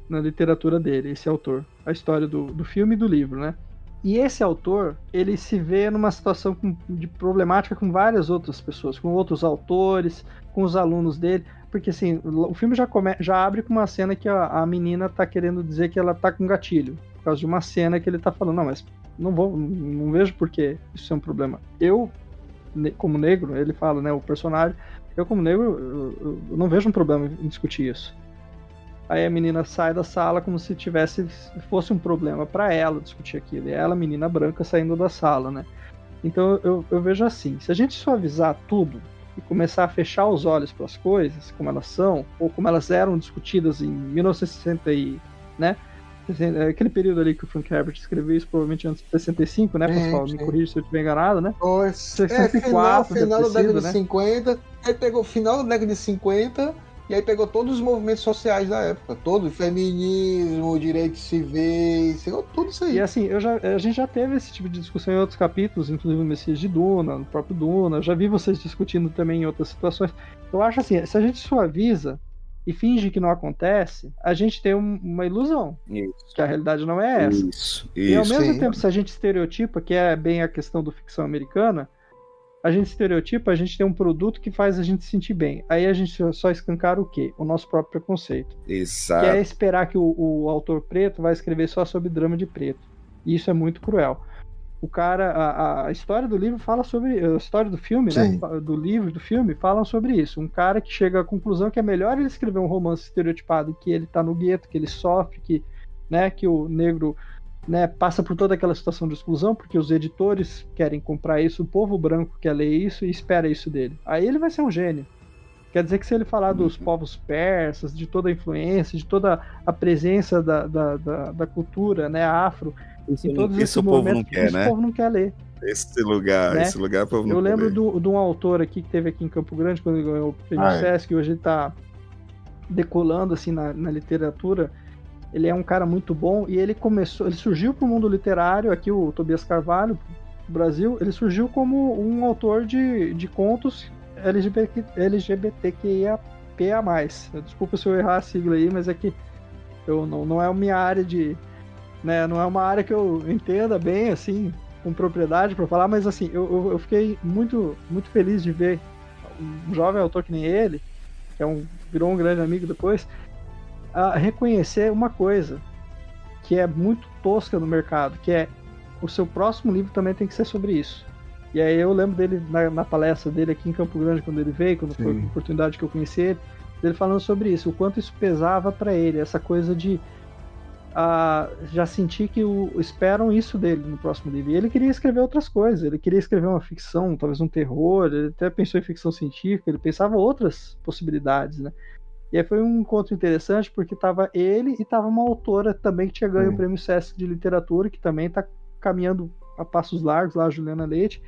Na literatura dele, esse autor. A história do filme e do livro, né? E esse autor, ele se vê numa situação de problemática com várias outras pessoas, com outros autores, com os alunos dele, porque assim, o filme já abre com uma cena que a menina tá querendo dizer que ela tá com gatilho, por causa de uma cena que ele tá falando, não, mas não vejo por que isso é um problema. Eu, como negro, ele fala, né, o personagem, eu como negro, eu não vejo um problema em discutir isso. Aí a menina sai da sala como se fosse um problema para ela discutir aquilo. E ela, menina branca, saindo da sala, né? Então eu vejo assim, se a gente suavizar tudo e começar a fechar os olhos para as coisas, como elas são, ou como elas eram discutidas em 1960 né? Aquele período ali que o Frank Herbert escreveu isso, provavelmente antes de 65, né, Pascoal? Me corrija se eu estiver enganado, né? 64, final da década de 50. Ele pegou o final da década de 50 E aí pegou todos os movimentos sociais da época, todo o feminismo, direitos civis, tudo isso aí. E assim, a gente já teve esse tipo de discussão em outros capítulos, inclusive no Messias de Duna, no próprio Duna. Eu já vi vocês discutindo também em outras situações. Eu acho assim, se a gente suaviza e finge que não acontece, a gente tem uma ilusão. Isso. Que a realidade não é essa. Isso. E ao mesmo tempo, se a gente estereotipa, que é bem a questão do ficção americana, a gente estereotipa, a gente tem um produto que faz a gente se sentir bem. Aí a gente só escancara o quê? O nosso próprio preconceito. Exato. Que é esperar que o autor preto vai escrever só sobre drama de preto. E isso é muito cruel. O cara, a história do livro fala sobre... A história do filme, né? Do livro, do filme, falam sobre isso. Um cara que chega à conclusão que é melhor ele escrever um romance estereotipado em que ele tá no gueto, que ele sofre, que o negro... Né, passa por toda aquela situação de exclusão, porque os editores querem comprar isso, o povo branco quer ler isso e espera isso dele. Aí ele vai ser um gênio. Quer dizer que se ele falar dos povos persas, de toda a influência, de toda a presença da cultura, né, afro, em todos esses momentos, o povo não quer ler. Esse lugar o povo não quer ler. Eu lembro de um autor aqui que teve aqui em Campo Grande, quando ele ganhou o prêmio Sesc, hoje ele está decolando assim, na literatura. Ele é um cara muito bom e ele surgiu para o mundo literário, aqui o Tobias Carvalho, do Brasil, ele surgiu como um autor de contos LGBTQIAPA+. Desculpa se eu errar a sigla aí, mas é que não é a minha área de... Né, não é uma área que eu entenda bem, assim, com propriedade para falar, mas assim, eu fiquei muito, muito feliz de ver um jovem autor que nem ele, que virou um grande amigo depois, a reconhecer uma coisa que é muito tosca no mercado, que é o seu próximo livro também tem que ser sobre isso. E aí eu lembro dele na palestra dele aqui em Campo Grande, quando ele veio, quando foi a oportunidade que eu conheci ele, dele falando sobre isso, o quanto isso pesava para ele, essa coisa de já sentir que esperam isso dele no próximo livro. E ele queria escrever outras coisas, ele queria escrever uma ficção, talvez um terror, ele até pensou em ficção científica, ele pensava outras possibilidades, né? E aí foi um encontro interessante, porque tava ele e tava uma autora também que tinha ganho o Prêmio Sesc de Literatura, que também tá caminhando a passos largos, lá a Juliana Leite.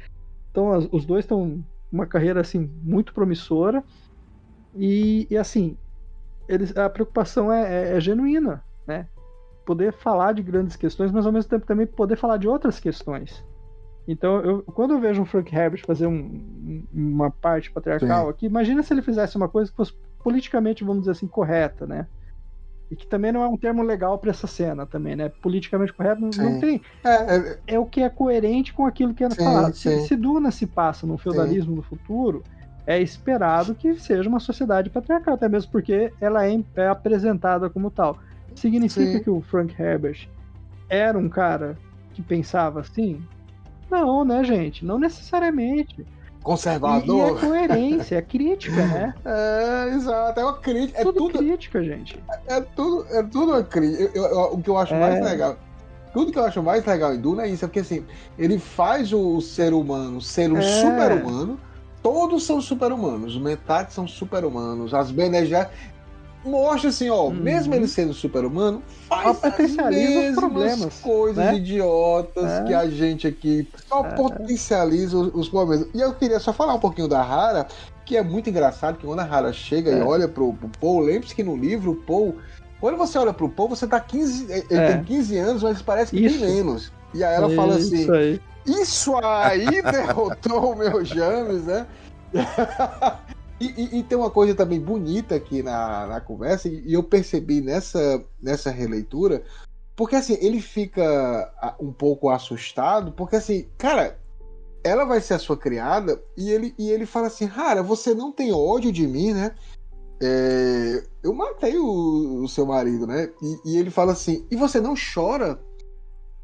Então os dois estão uma carreira assim muito promissora e assim, a preocupação é genuína, né? Poder falar de grandes questões, mas ao mesmo tempo também poder falar de outras questões. Então, quando eu vejo um Frank Herbert fazer uma parte patriarcal aqui, imagina se ele fizesse uma coisa que fosse politicamente, vamos dizer assim, correta, né? E que também não é um termo legal para essa cena também, né? Politicamente correto não tem. É o que é coerente com aquilo que é falado. Se Duna se passa no feudalismo no futuro, é esperado que seja uma sociedade patriarcal, até mesmo porque ela é apresentada como tal. Significa que o Frank Herbert era um cara que pensava assim? Não, né, gente? Não necessariamente. Conservador. E é coerência, é crítica, né? Exato. É uma crítica. É tudo crítica, gente. É tudo uma crítica. O que eu acho mais legal. Tudo que eu acho mais legal em Duna é isso, é porque assim, ele faz o ser humano ser um super-humano. Todos são super-humanos. Os Mentats são super-humanos. As Bene Gesserit mostra assim, mesmo ele sendo super-humano, faz as mesmas coisas idiotas que a gente aqui só potencializa os problemas. E eu queria só falar um pouquinho da Hara, que é muito engraçado, que quando a Hara chega e olha pro Paul, lembre-se que no livro, o Paul, quando você olha pro Paul, você tá 15, ele tem 15 anos, mas parece que tem menos. E aí ela fala assim, isso aí derrotou o meu James, né? E tem uma coisa também bonita aqui na conversa, e eu percebi nessa releitura, porque assim, ele fica um pouco assustado, porque assim, cara, ela vai ser a sua criada, e ele fala assim, Hara, você não tem ódio de mim, né? Eu matei o seu marido, né? E ele fala assim, e você não chora?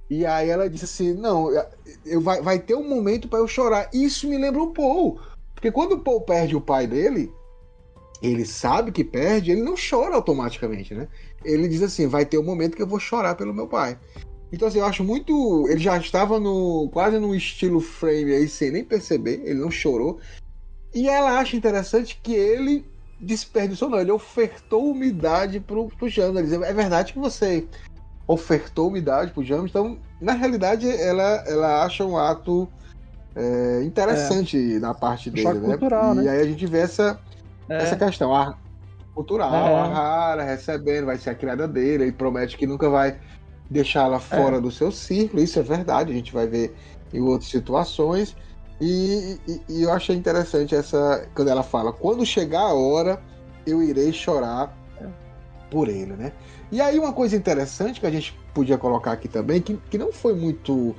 E aí ela disse assim, não, vai ter um momento para eu chorar. Isso me lembra o Paul. Porque quando o Paul perde o pai dele, ele sabe que perde, ele não chora automaticamente, né? Ele diz assim, vai ter um momento que eu vou chorar pelo meu pai. Então assim, eu acho muito... Ele já estava quase no estilo Frame aí, sem nem perceber, ele não chorou. E ela acha interessante que ele desperdiçou, não, ele ofertou umidade pro James. Ele diz, é verdade que você ofertou umidade pro James, então, na realidade, ela acha um ato... interessante na parte dele, choque né? cultural, e né? aí a gente vê essa questão. cultural, a Hara recebendo, vai ser a criada dele, ele promete que nunca vai deixá-la fora do seu círculo, isso é verdade, a gente vai ver em outras situações, e eu achei interessante quando ela fala, quando chegar a hora, eu irei chorar por ele, né? E aí uma coisa interessante que a gente podia colocar aqui também, que não foi muito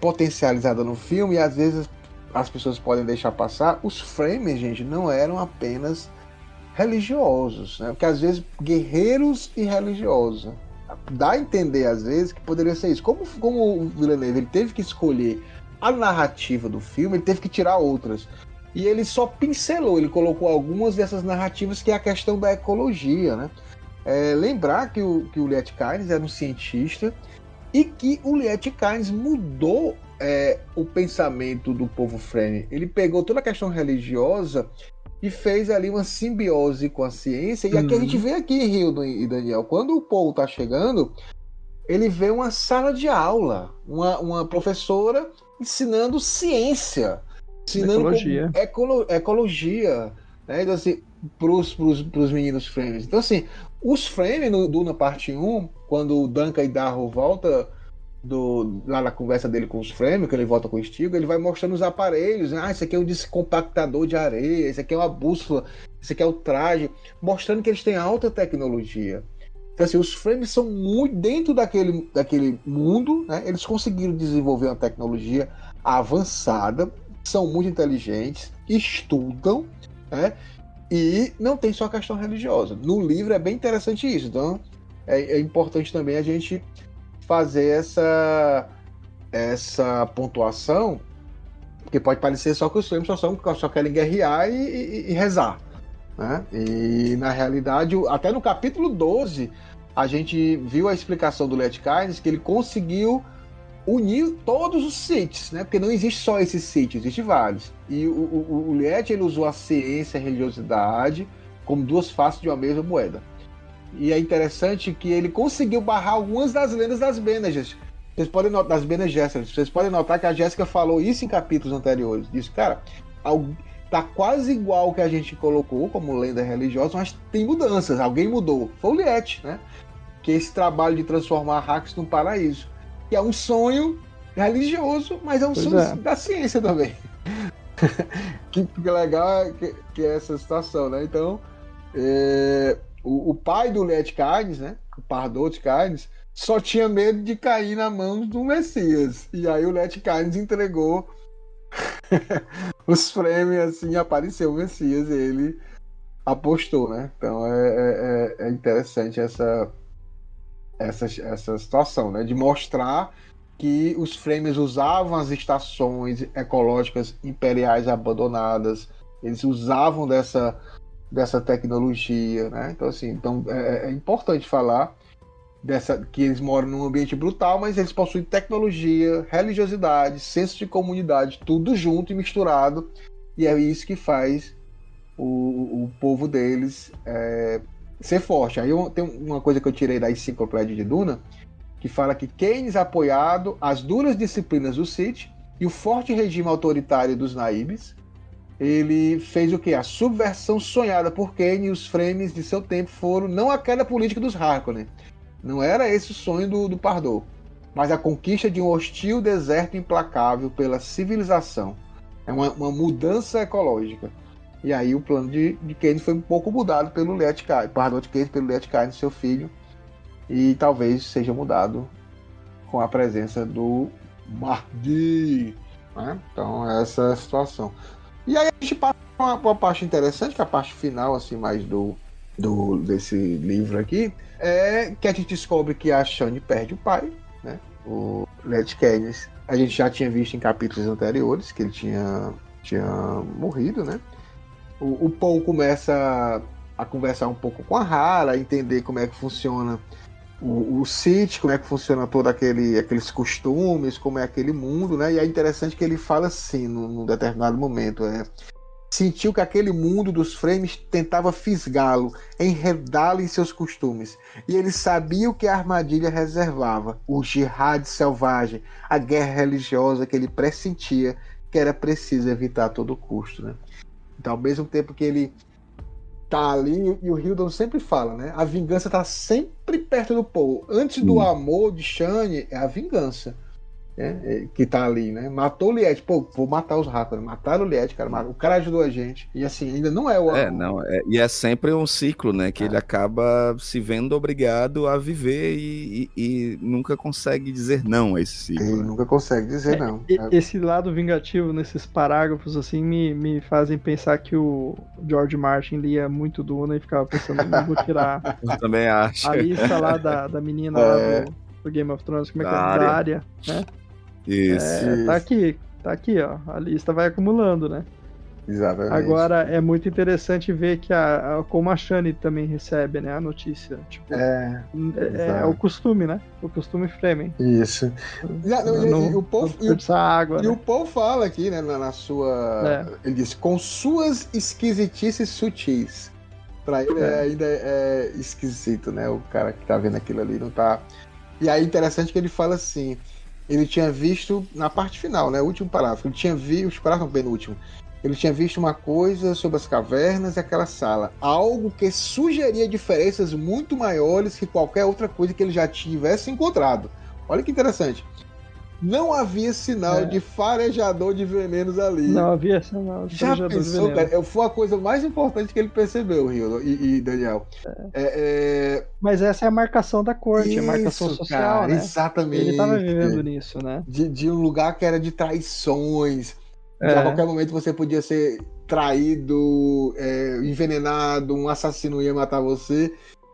potencializada no filme, e às vezes as pessoas podem deixar passar, os Fremen, gente, não eram apenas religiosos, né? Porque às vezes guerreiros e religiosos, dá a entender às vezes que poderia ser isso. Como o Villeneuve ele teve que escolher a narrativa do filme, ele teve que tirar outras. E ele só pincelou, ele colocou algumas dessas narrativas, que é a questão da ecologia, né? Lembrar que o Liet Kynes era um cientista e que o Liet Kynes mudou o pensamento do povo Fremen. Ele pegou toda a questão religiosa e fez ali uma simbiose com a ciência. E aqui a gente vê aqui, Hildon e Daniel, quando o Paul está chegando, ele vê uma sala de aula, uma professora ensinando ciência, ensinando ecologia, né? Então, assim, pros meninos Fremen. Então, assim, os Fremen no Duna Parte 1, quando o Duncan e Darrow volta lá na conversa dele com os Fremen, que ele volta com o Stilgar, ele vai mostrando os aparelhos, né? Esse aqui é um descompactador de areia, esse aqui é uma bússola, esse aqui é o traje, mostrando que eles têm alta tecnologia. Então, assim, os Fremen são muito dentro daquele mundo, né? Eles conseguiram desenvolver uma tecnologia avançada, são muito inteligentes, estudam, né? E não tem só a questão religiosa. No livro é bem interessante isso, então é importante também a gente fazer essa pontuação, porque pode parecer só que os Fremen só querem guerrear e rezar, né? E na realidade, até no capítulo 12, a gente viu a explicação do Liet Kynes, que ele conseguiu unir todos os Siths, né? Porque não existe só esse Sith, existe vários. E o Liet, ele usou a ciência e a religiosidade como duas faces de uma mesma moeda. E é interessante que ele conseguiu barrar algumas das lendas das Bene Gesserit. Vocês podem notar, das Bene Gesserit. Vocês podem notar que a Jéssica falou isso em capítulos anteriores. Disse, cara, tá quase igual o que a gente colocou como lenda religiosa, mas tem mudanças. Alguém mudou. Foi o Liet, né? Que é esse trabalho de transformar Arrakis num paraíso. Que é um sonho religioso, mas é um sonho da ciência também. que legal que é essa situação, né? Então, o pai do Liet Kynes, né? O Pardot Kynes, só tinha medo de cair na mão do Messias. E aí o Liet Kynes entregou os Fremen, assim, apareceu o Messias e ele apostou, né? Então é interessante essa situação, né? De mostrar que os Fremen usavam as estações ecológicas imperiais abandonadas, eles usavam dessa tecnologia, né? Então, assim, é importante falar que eles moram num ambiente brutal, mas eles possuem tecnologia, religiosidade, senso de comunidade, tudo junto e misturado, e é isso que faz o povo deles ser forte. Aí tem uma coisa que eu tirei da enciclopédia de Duna, que fala que Kynes, apoiado as duras disciplinas do Sith e o forte regime autoritário dos Naibes, ele fez o quê? A subversão sonhada por Kynes e os Fremen de seu tempo foram não a queda política dos Harkonnen, não era esse o sonho do Pardot, mas a conquista de um hostil deserto implacável pela civilização. É uma mudança ecológica. E aí o plano de Kynes foi um pouco mudado pelo Liet Kynes, Pardot Kynes pelo Liet Kynes, seu filho, e talvez seja mudado com a presença do Mahdi, né? Então essa é a situação. E aí a gente passa para uma parte interessante, que é a parte final, assim, mais desse livro aqui, é que a gente descobre que a Shani perde o pai, né? O Liet Kynes, a gente já tinha visto em capítulos anteriores que ele tinha morrido, né? O Paul começa a conversar um pouco com a Hara, a entender como é que funciona o Sith, como é que funciona todos aqueles costumes, como é aquele mundo, né? E é interessante que ele fala assim, num determinado momento, sentiu que aquele mundo dos Fremen tentava fisgá-lo, enredá-lo em seus costumes, e ele sabia o que a armadilha reservava, o jihad selvagem, a guerra religiosa que ele pressentia que era preciso evitar a todo custo, né? Então, ao mesmo tempo que ele tá ali, e o Hildon sempre fala, né? A vingança tá sempre perto do Paul. Antes do amor de Shane, é a vingança. Que tá ali, né? Matou o Liet, pô, vou matar os Harkonnen. Mataram o Liet, cara. O cara ajudou a gente. E assim, ainda não é o... E é sempre um ciclo, né? Que ele acaba se vendo obrigado a viver e nunca consegue dizer não a esse ciclo. Ele nunca consegue dizer não. Esse lado vingativo nesses parágrafos, assim, me fazem pensar que o George Martin lia muito Duna e ficava pensando, não vou tirar Eu também acho. a lista lá da menina lá do Game of Thrones, como é que é? Da área, né? Isso. Tá aqui, ó. A lista vai acumulando, né? Exatamente. Agora é muito interessante ver que como a Shani também recebe, né, a notícia. Tipo, é o costume, né? O costume Fremen. Isso. E o Paul água, e o Paul fala aqui, né, na sua... Ele diz, com suas esquisitices sutis. Pra ele ainda é esquisito, né? O cara que tá vendo aquilo ali não tá... E aí interessante que ele fala assim... Ele tinha visto, na parte final, né? O último parágrafo. Ele tinha visto, parágrafo penúltimo. Ele tinha visto uma coisa sobre as cavernas e aquela sala. Algo que sugeria diferenças muito maiores que qualquer outra coisa que ele já tivesse encontrado. Olha que interessante. Não havia sinal de farejador de venenos ali. Não havia sinal de farejador de venenos. Cara, foi a coisa mais importante que ele percebeu, Rio e Daniel. Mas essa é a marcação da corte, isso, a marcação social, cara, né? Exatamente. Ele estava vivendo nisso, né? De um lugar que era de traições. A qualquer momento você podia ser traído, envenenado, um assassino ia matar você.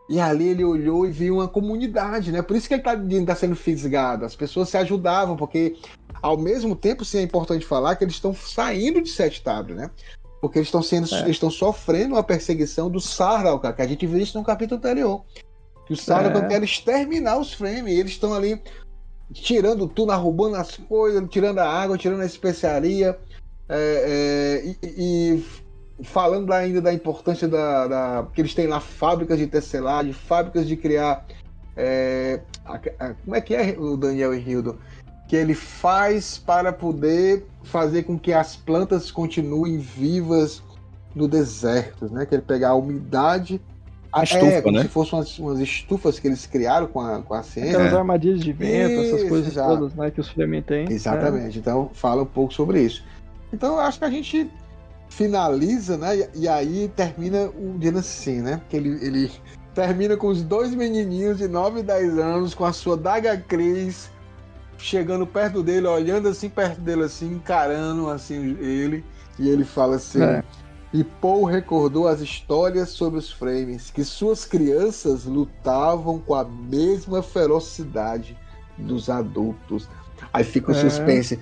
E ali ele olhou e viu uma comunidade, né? Por isso que ele tá sendo fisgado. As pessoas se ajudavam, porque ao mesmo tempo, sim, é importante falar que eles estão saindo de Sete Tabras, né? Porque eles estão sofrendo uma perseguição do Sardaukar, que a gente viu isso no capítulo anterior. Que o Sardaukar quer exterminar os Fremen, e eles estão ali tirando tudo, roubando as coisas, tirando a água, tirando a especiaria, e falando ainda da importância que eles têm lá fábricas de tecelagem, fábricas de criar... como é que é o Daniel e Hildo? Que ele faz para poder fazer com que as plantas continuem vivas no deserto, né? Que ele pegar a umidade... como se fossem umas estufas que eles criaram com a ciência. Aquelas armadilhas de vento, essas coisas todas, né, que os Fremen têm. Exatamente. Então, fala um pouco sobre isso. Então, eu acho que a gente finaliza, né? E aí termina o Dynasty, né? Que ele termina com os dois menininhos de 9 e 10 anos, com a sua daga Cris, chegando perto dele, olhando assim perto dele, assim, encarando assim ele. E ele fala assim... E Paul recordou as histórias sobre os Fremen, que suas crianças lutavam com a mesma ferocidade dos adultos. Aí fica o suspense.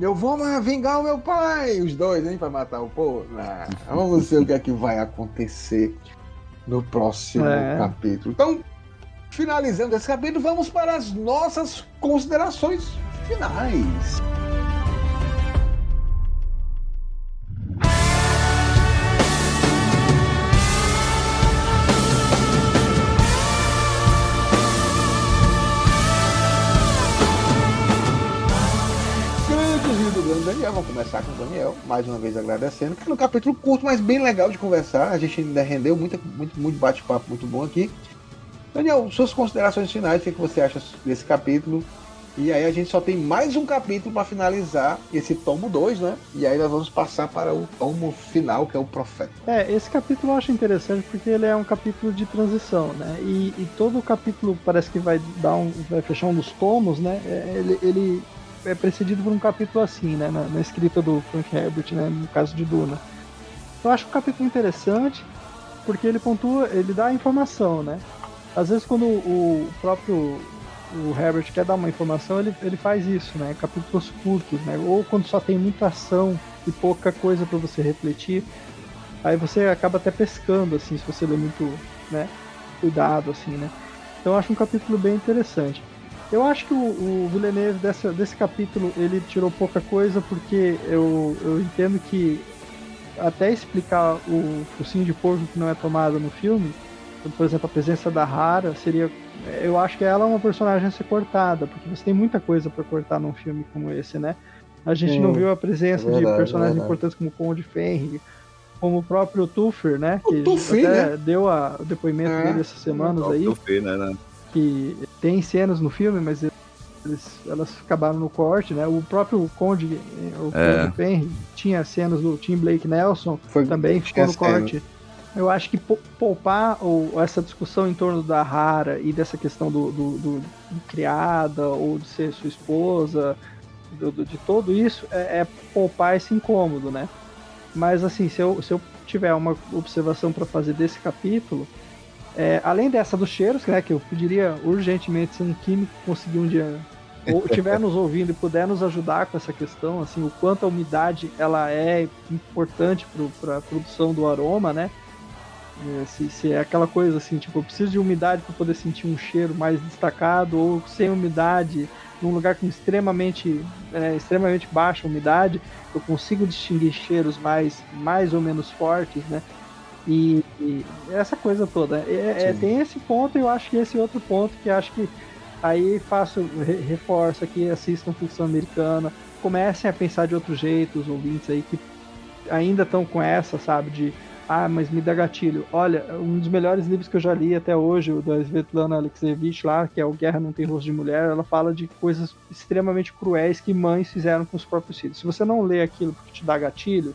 Eu vou vingar o meu pai! Os dois, hein, pra matar o Paul? Vamos ver o que é que vai acontecer no próximo capítulo. Então, finalizando esse capítulo, vamos para as nossas considerações finais. Daniel, vamos começar com o Daniel, mais uma vez agradecendo, que é um capítulo curto, mas bem legal de conversar. A gente ainda rendeu muito bate-papo muito bom aqui. Daniel, suas considerações finais, o que você acha desse capítulo? E aí a gente só tem mais um capítulo para finalizar esse tomo 2, né? E aí nós vamos passar para o tomo final, que é o Profeta. Esse capítulo eu acho interessante porque ele é um capítulo de transição, né? E todo o capítulo parece que vai fechar um dos tomos, né? Ele é precedido por um capítulo assim, né, na escrita do Frank Herbert, né, no caso de Duna. Eu acho um capítulo interessante porque ele pontua, ele dá informação, né. Às vezes quando o próprio Herbert quer dar uma informação, ele faz isso, né, capítulos curtos, né, ou quando só tem muita ação e pouca coisa para você refletir, aí você acaba até pescando, assim, se você ler muito, né, cuidado, assim, né. Então eu acho um capítulo bem interessante. Eu acho que o Villeneuve desse capítulo ele tirou pouca coisa porque eu entendo que até explicar o focinho de porco que não é tomado no filme, por exemplo, a presença da Hara seria... Eu acho que ela é uma personagem a ser cortada, porque você tem muita coisa para cortar num filme como esse, né? A gente não viu a presença de personagens importantes como o Conde Fenrir, como o próprio Tuffer, né? O que Tuffer, até né? deu o depoimento dele essas semanas aí. Tuffer, né? Que tem cenas no filme, mas elas acabaram no corte, né? O próprio Conde, o Conde Penry, tinha cenas do Tim Blake Nelson, também ficou no corte. Eu acho que poupar essa discussão em torno da Hara e dessa questão do criada ou de ser sua esposa, de tudo isso, é poupar esse incômodo, né? Mas assim, se eu tiver uma observação para fazer desse capítulo, além dessa dos cheiros, né, que eu pediria urgentemente se um químico conseguir um dia ou estiver nos ouvindo e puder nos ajudar com essa questão, assim, o quanto a umidade ela é importante para a produção do aroma, né? Se é aquela coisa assim, tipo, eu preciso de umidade para poder sentir um cheiro mais destacado, ou sem umidade, num lugar com extremamente baixa umidade, eu consigo distinguir cheiros mais ou menos fortes, né? E essa coisa toda. Tem esse ponto, e eu acho que esse outro ponto que acho que aí reforço aqui, assistam ficção americana, comecem a pensar de outro jeito, os ouvintes aí que ainda estão com essa, sabe, mas me dá gatilho. Olha, um dos melhores livros que eu já li até hoje, o da Svetlana Alexievich lá, que é o Guerra Não Tem Rosto de Mulher, ela fala de coisas extremamente cruéis que mães fizeram com os próprios filhos. Se você não lê aquilo porque te dá gatilho,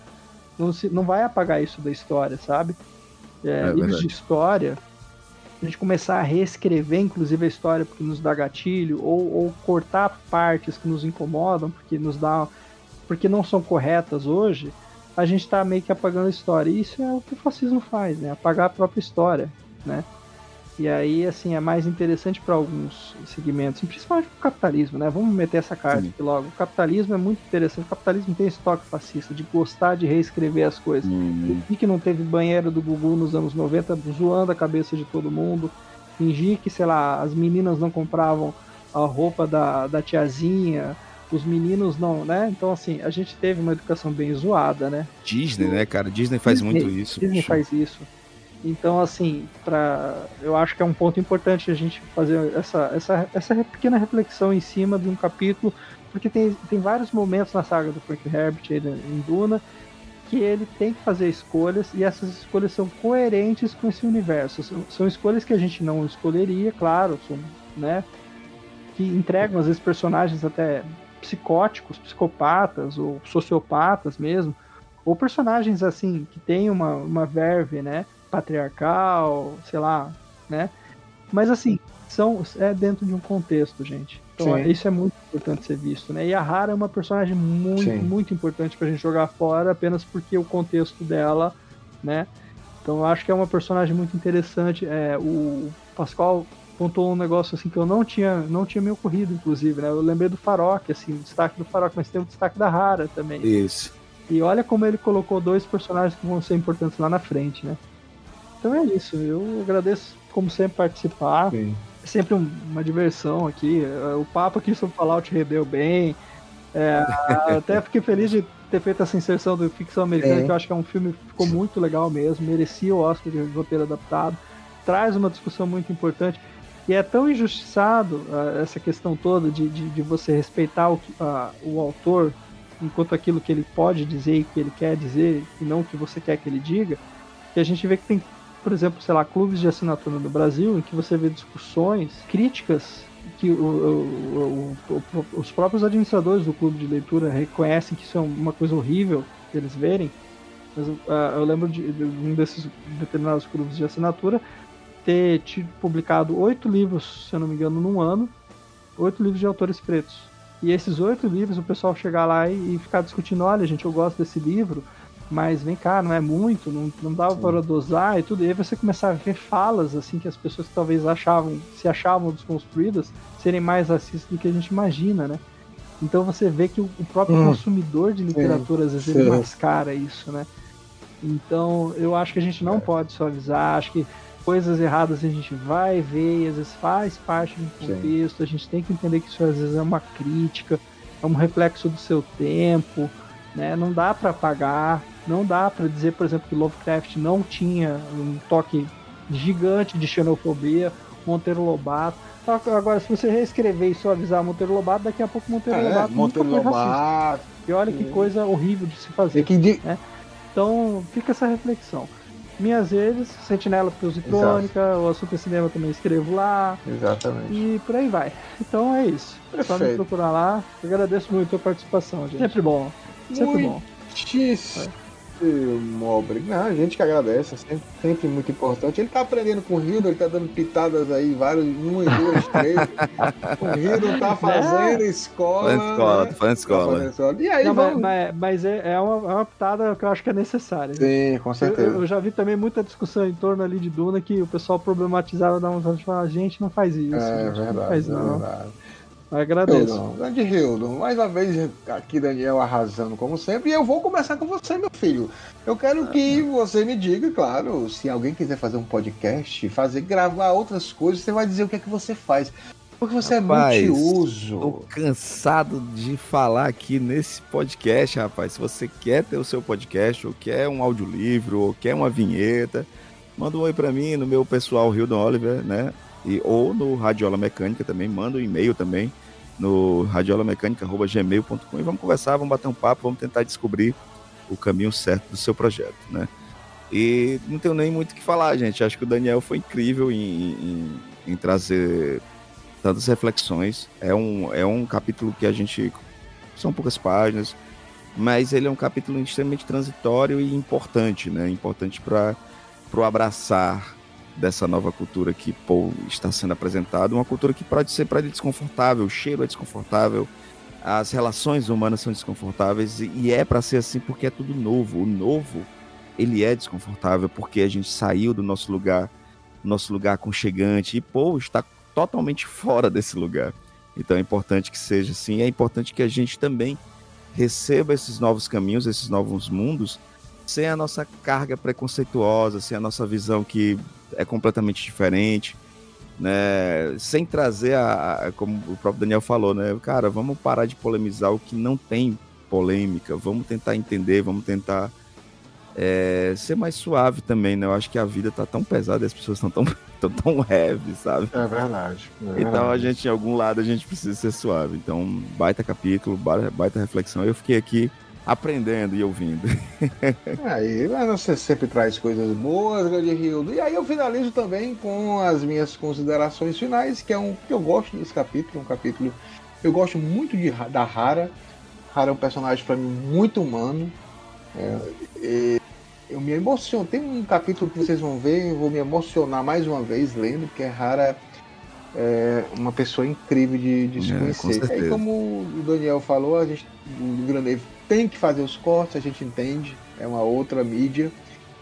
não vai apagar isso da história, sabe? Livros de história, a gente começar a reescrever, inclusive, a história porque nos dá gatilho, ou cortar partes que nos incomodam, porque não são corretas hoje, a gente está meio que apagando a história. E isso é o que o fascismo faz, né? Apagar a própria história, né? E aí, assim, é mais interessante para alguns segmentos, principalmente para o capitalismo, né? Vamos meter essa carta aqui logo. O capitalismo é muito interessante. O capitalismo tem esse toque fascista, de gostar de reescrever as coisas. Fingir que não teve banheiro do Gugu nos anos 90, zoando a cabeça de todo mundo. Fingir que, sei lá, as meninas não compravam a roupa da tiazinha, os meninos não, né? Então, assim, a gente teve uma educação bem zoada, né? Disney, né, cara? Disney faz muito isso. Disney faz isso. Então, assim, eu acho que é um ponto importante a gente fazer essa pequena reflexão em cima de um capítulo, porque tem vários momentos na saga do Frank Herbert em Duna que ele tem que fazer escolhas, e essas escolhas são coerentes com esse universo. São escolhas que a gente não escolheria, claro, né? Que entregam, às vezes, personagens até psicóticos, psicopatas ou sociopatas mesmo, ou personagens, assim, que tem uma verve, né? Patriarcal, sei lá, né? Mas assim, dentro de um contexto, gente. Então isso é muito importante ser visto, né? E a Hara é uma personagem muito importante pra gente jogar fora, apenas porque o contexto dela, né? Então eu acho que é uma personagem muito interessante. O Pascoal pontuou um negócio assim que eu não tinha me ocorrido, inclusive, né? Eu lembrei do Farok, assim, o destaque do Farok, mas tem o destaque da Hara também. Isso. E olha como ele colocou dois personagens que vão ser importantes lá na frente, né? Então é isso, eu agradeço, como sempre, participar. Sim. É sempre uma diversão aqui. O papo aqui sobre Fallout rendeu bem. Até fiquei feliz de ter feito essa inserção do Ficção Americana, que eu acho que é um filme que ficou muito legal mesmo, merecia o Oscar de roteiro adaptado, traz uma discussão muito importante. E é tão injustiçado essa questão toda de você respeitar o autor enquanto aquilo que ele pode dizer e que ele quer dizer, e não o que você quer que ele diga, que a gente vê que tem, por exemplo, sei lá, clubes de assinatura no Brasil em que você vê discussões, críticas que os próprios administradores do clube de leitura reconhecem que isso é uma coisa horrível eles verem. Mas, eu lembro de um desses determinados clubes de assinatura ter publicado 8 livros, se eu não me engano, num ano, 8 livros de autores pretos. E esses 8 livros, o pessoal chegar lá e ficar discutindo, olha, gente, eu gosto desse livro, mas vem cá, não é muito, não dava para dosar e tudo. E aí você começar a ver falas, assim, que as pessoas que talvez se achavam desconstruídas serem mais racistas do que a gente imagina, né? Então você vê que o próprio consumidor de literatura, às vezes, ele mascara isso, né? Então eu acho que a gente não pode suavizar, acho que coisas erradas a gente vai ver, e às vezes faz parte de um contexto, a gente tem que entender que isso às vezes é uma crítica, é um reflexo do seu tempo, né? Não dá para apagar, não dá para dizer, por exemplo, que Lovecraft não tinha um toque gigante de xenofobia, Monteiro Lobato. Agora, se você reescrever e suavizar Monteiro Lobato, daqui a pouco Monteiro Lobato nunca foi racista. E olha que coisa horrível de se fazer. Tem que né? Então fica essa reflexão. Minhas redes, Sentinela Positrônica, o Assunto é Cinema também escrevo lá. Exatamente. E por aí vai. Então é isso. Só me procurar lá. Eu agradeço muito a participação, gente. Sempre bom. Sempre bom. Obrigado. A gente que agradece, sempre muito importante. Ele tá aprendendo com o Hildo, ele tá dando pitadas aí, vários, 1, 2, 3. O Hildo tá fazendo escola. Fazendo escola. E aí, não, mas é uma pitada que eu acho que é necessária. Sim, com certeza. Eu já vi também muita discussão em torno ali de Duna que o pessoal problematizava, dava vontade de falar, gente, não faz isso. Verdade, não faz, não. Verdade. Agradeço. Grande Hildo, mais uma vez aqui Daniel arrasando como sempre, e eu vou começar com você, meu filho. Eu quero que você me diga, claro, se alguém quiser fazer um podcast, gravar outras coisas, você vai dizer o que é que você faz. Porque você é multiuso. Tô cansado de falar aqui nesse podcast, rapaz. Se você quer ter o seu podcast, ou quer um audiolivro, ou quer uma vinheta, manda um oi pra mim no meu pessoal Hildon Oliver, né? Ou no Radiola Mecânica também, manda um e-mail também no radiolamecânica@gmail.com e vamos conversar, vamos bater um papo, vamos tentar descobrir o caminho certo do seu projeto, né? E não tenho nem muito o que falar, gente. Acho que o Daniel foi incrível em trazer tantas reflexões. É um capítulo que a gente... São poucas páginas, mas ele é um capítulo extremamente transitório e importante, né? Importante para o abraçar dessa nova cultura que está sendo apresentada, uma cultura que pode ser para ele desconfortável, o cheiro é desconfortável, as relações humanas são desconfortáveis e é para ser assim porque é tudo novo. O novo, ele é desconfortável porque a gente saiu do nosso lugar aconchegante e está totalmente fora desse lugar. Então é importante que seja assim, é importante que a gente também receba esses novos caminhos, esses novos mundos, sem a nossa carga preconceituosa, sem a nossa visão que é completamente diferente, né? Sem trazer como o próprio Daniel falou, né? Cara, vamos parar de polemizar o que não tem polêmica, vamos tentar entender, vamos tentar ser mais suave também, né? Eu acho que a vida tá tão pesada, as pessoas estão tão heavy, sabe? É verdade. Então a gente, em algum lado, a gente precisa ser suave. Então, baita capítulo, baita reflexão. Eu fiquei aqui aprendendo e ouvindo. Aí você sempre traz coisas boas, grande Hildo. E aí eu finalizo também com as minhas considerações finais, que eu gosto desse capítulo, eu gosto muito da Hara. Hara é um personagem para mim muito humano. Eu me emociono. Tem um capítulo que vocês vão ver, eu vou me emocionar mais uma vez lendo, porque Hara é uma pessoa incrível de se conhecer. Aí, como o Daniel falou, o Villeneuve tem que fazer os cortes, a gente entende, é uma outra mídia.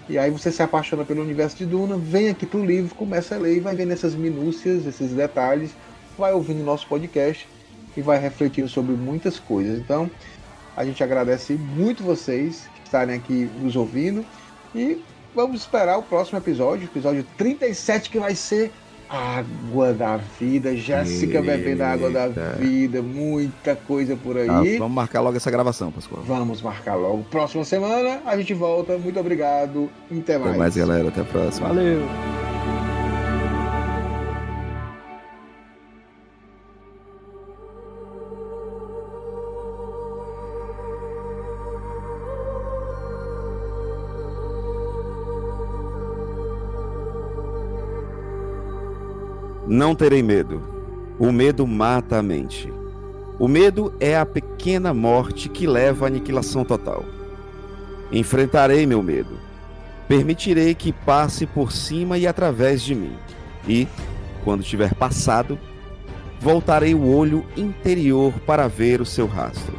E aí você se apaixona pelo universo de Duna, vem aqui pro livro, começa a ler e vai vendo essas minúcias, esses detalhes, vai ouvindo o nosso podcast e vai refletindo sobre muitas coisas. Então, a gente agradece muito vocês que estarem aqui nos ouvindo e vamos esperar o próximo episódio 37, que vai ser Água da Vida, Jéssica bebendo a água da vida, muita coisa por aí. Vamos marcar logo essa gravação, Pascoal. Vamos marcar logo. Próxima semana a gente volta. Muito obrigado. Até mais. Até mais, galera. Até a próxima. Valeu. Não terei medo. O medo mata a mente. O medo é a pequena morte que leva à aniquilação total. Enfrentarei meu medo. Permitirei que passe por cima e através de mim. E, quando tiver passado, voltarei o olho interior para ver o seu rastro.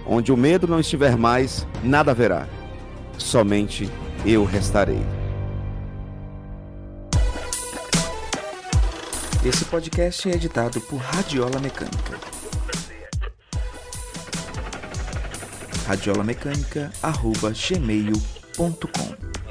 Onde o medo não estiver mais, nada haverá. Somente eu restarei. Esse podcast é editado por Radiola Mecânica. radiolamecânica@gmail.com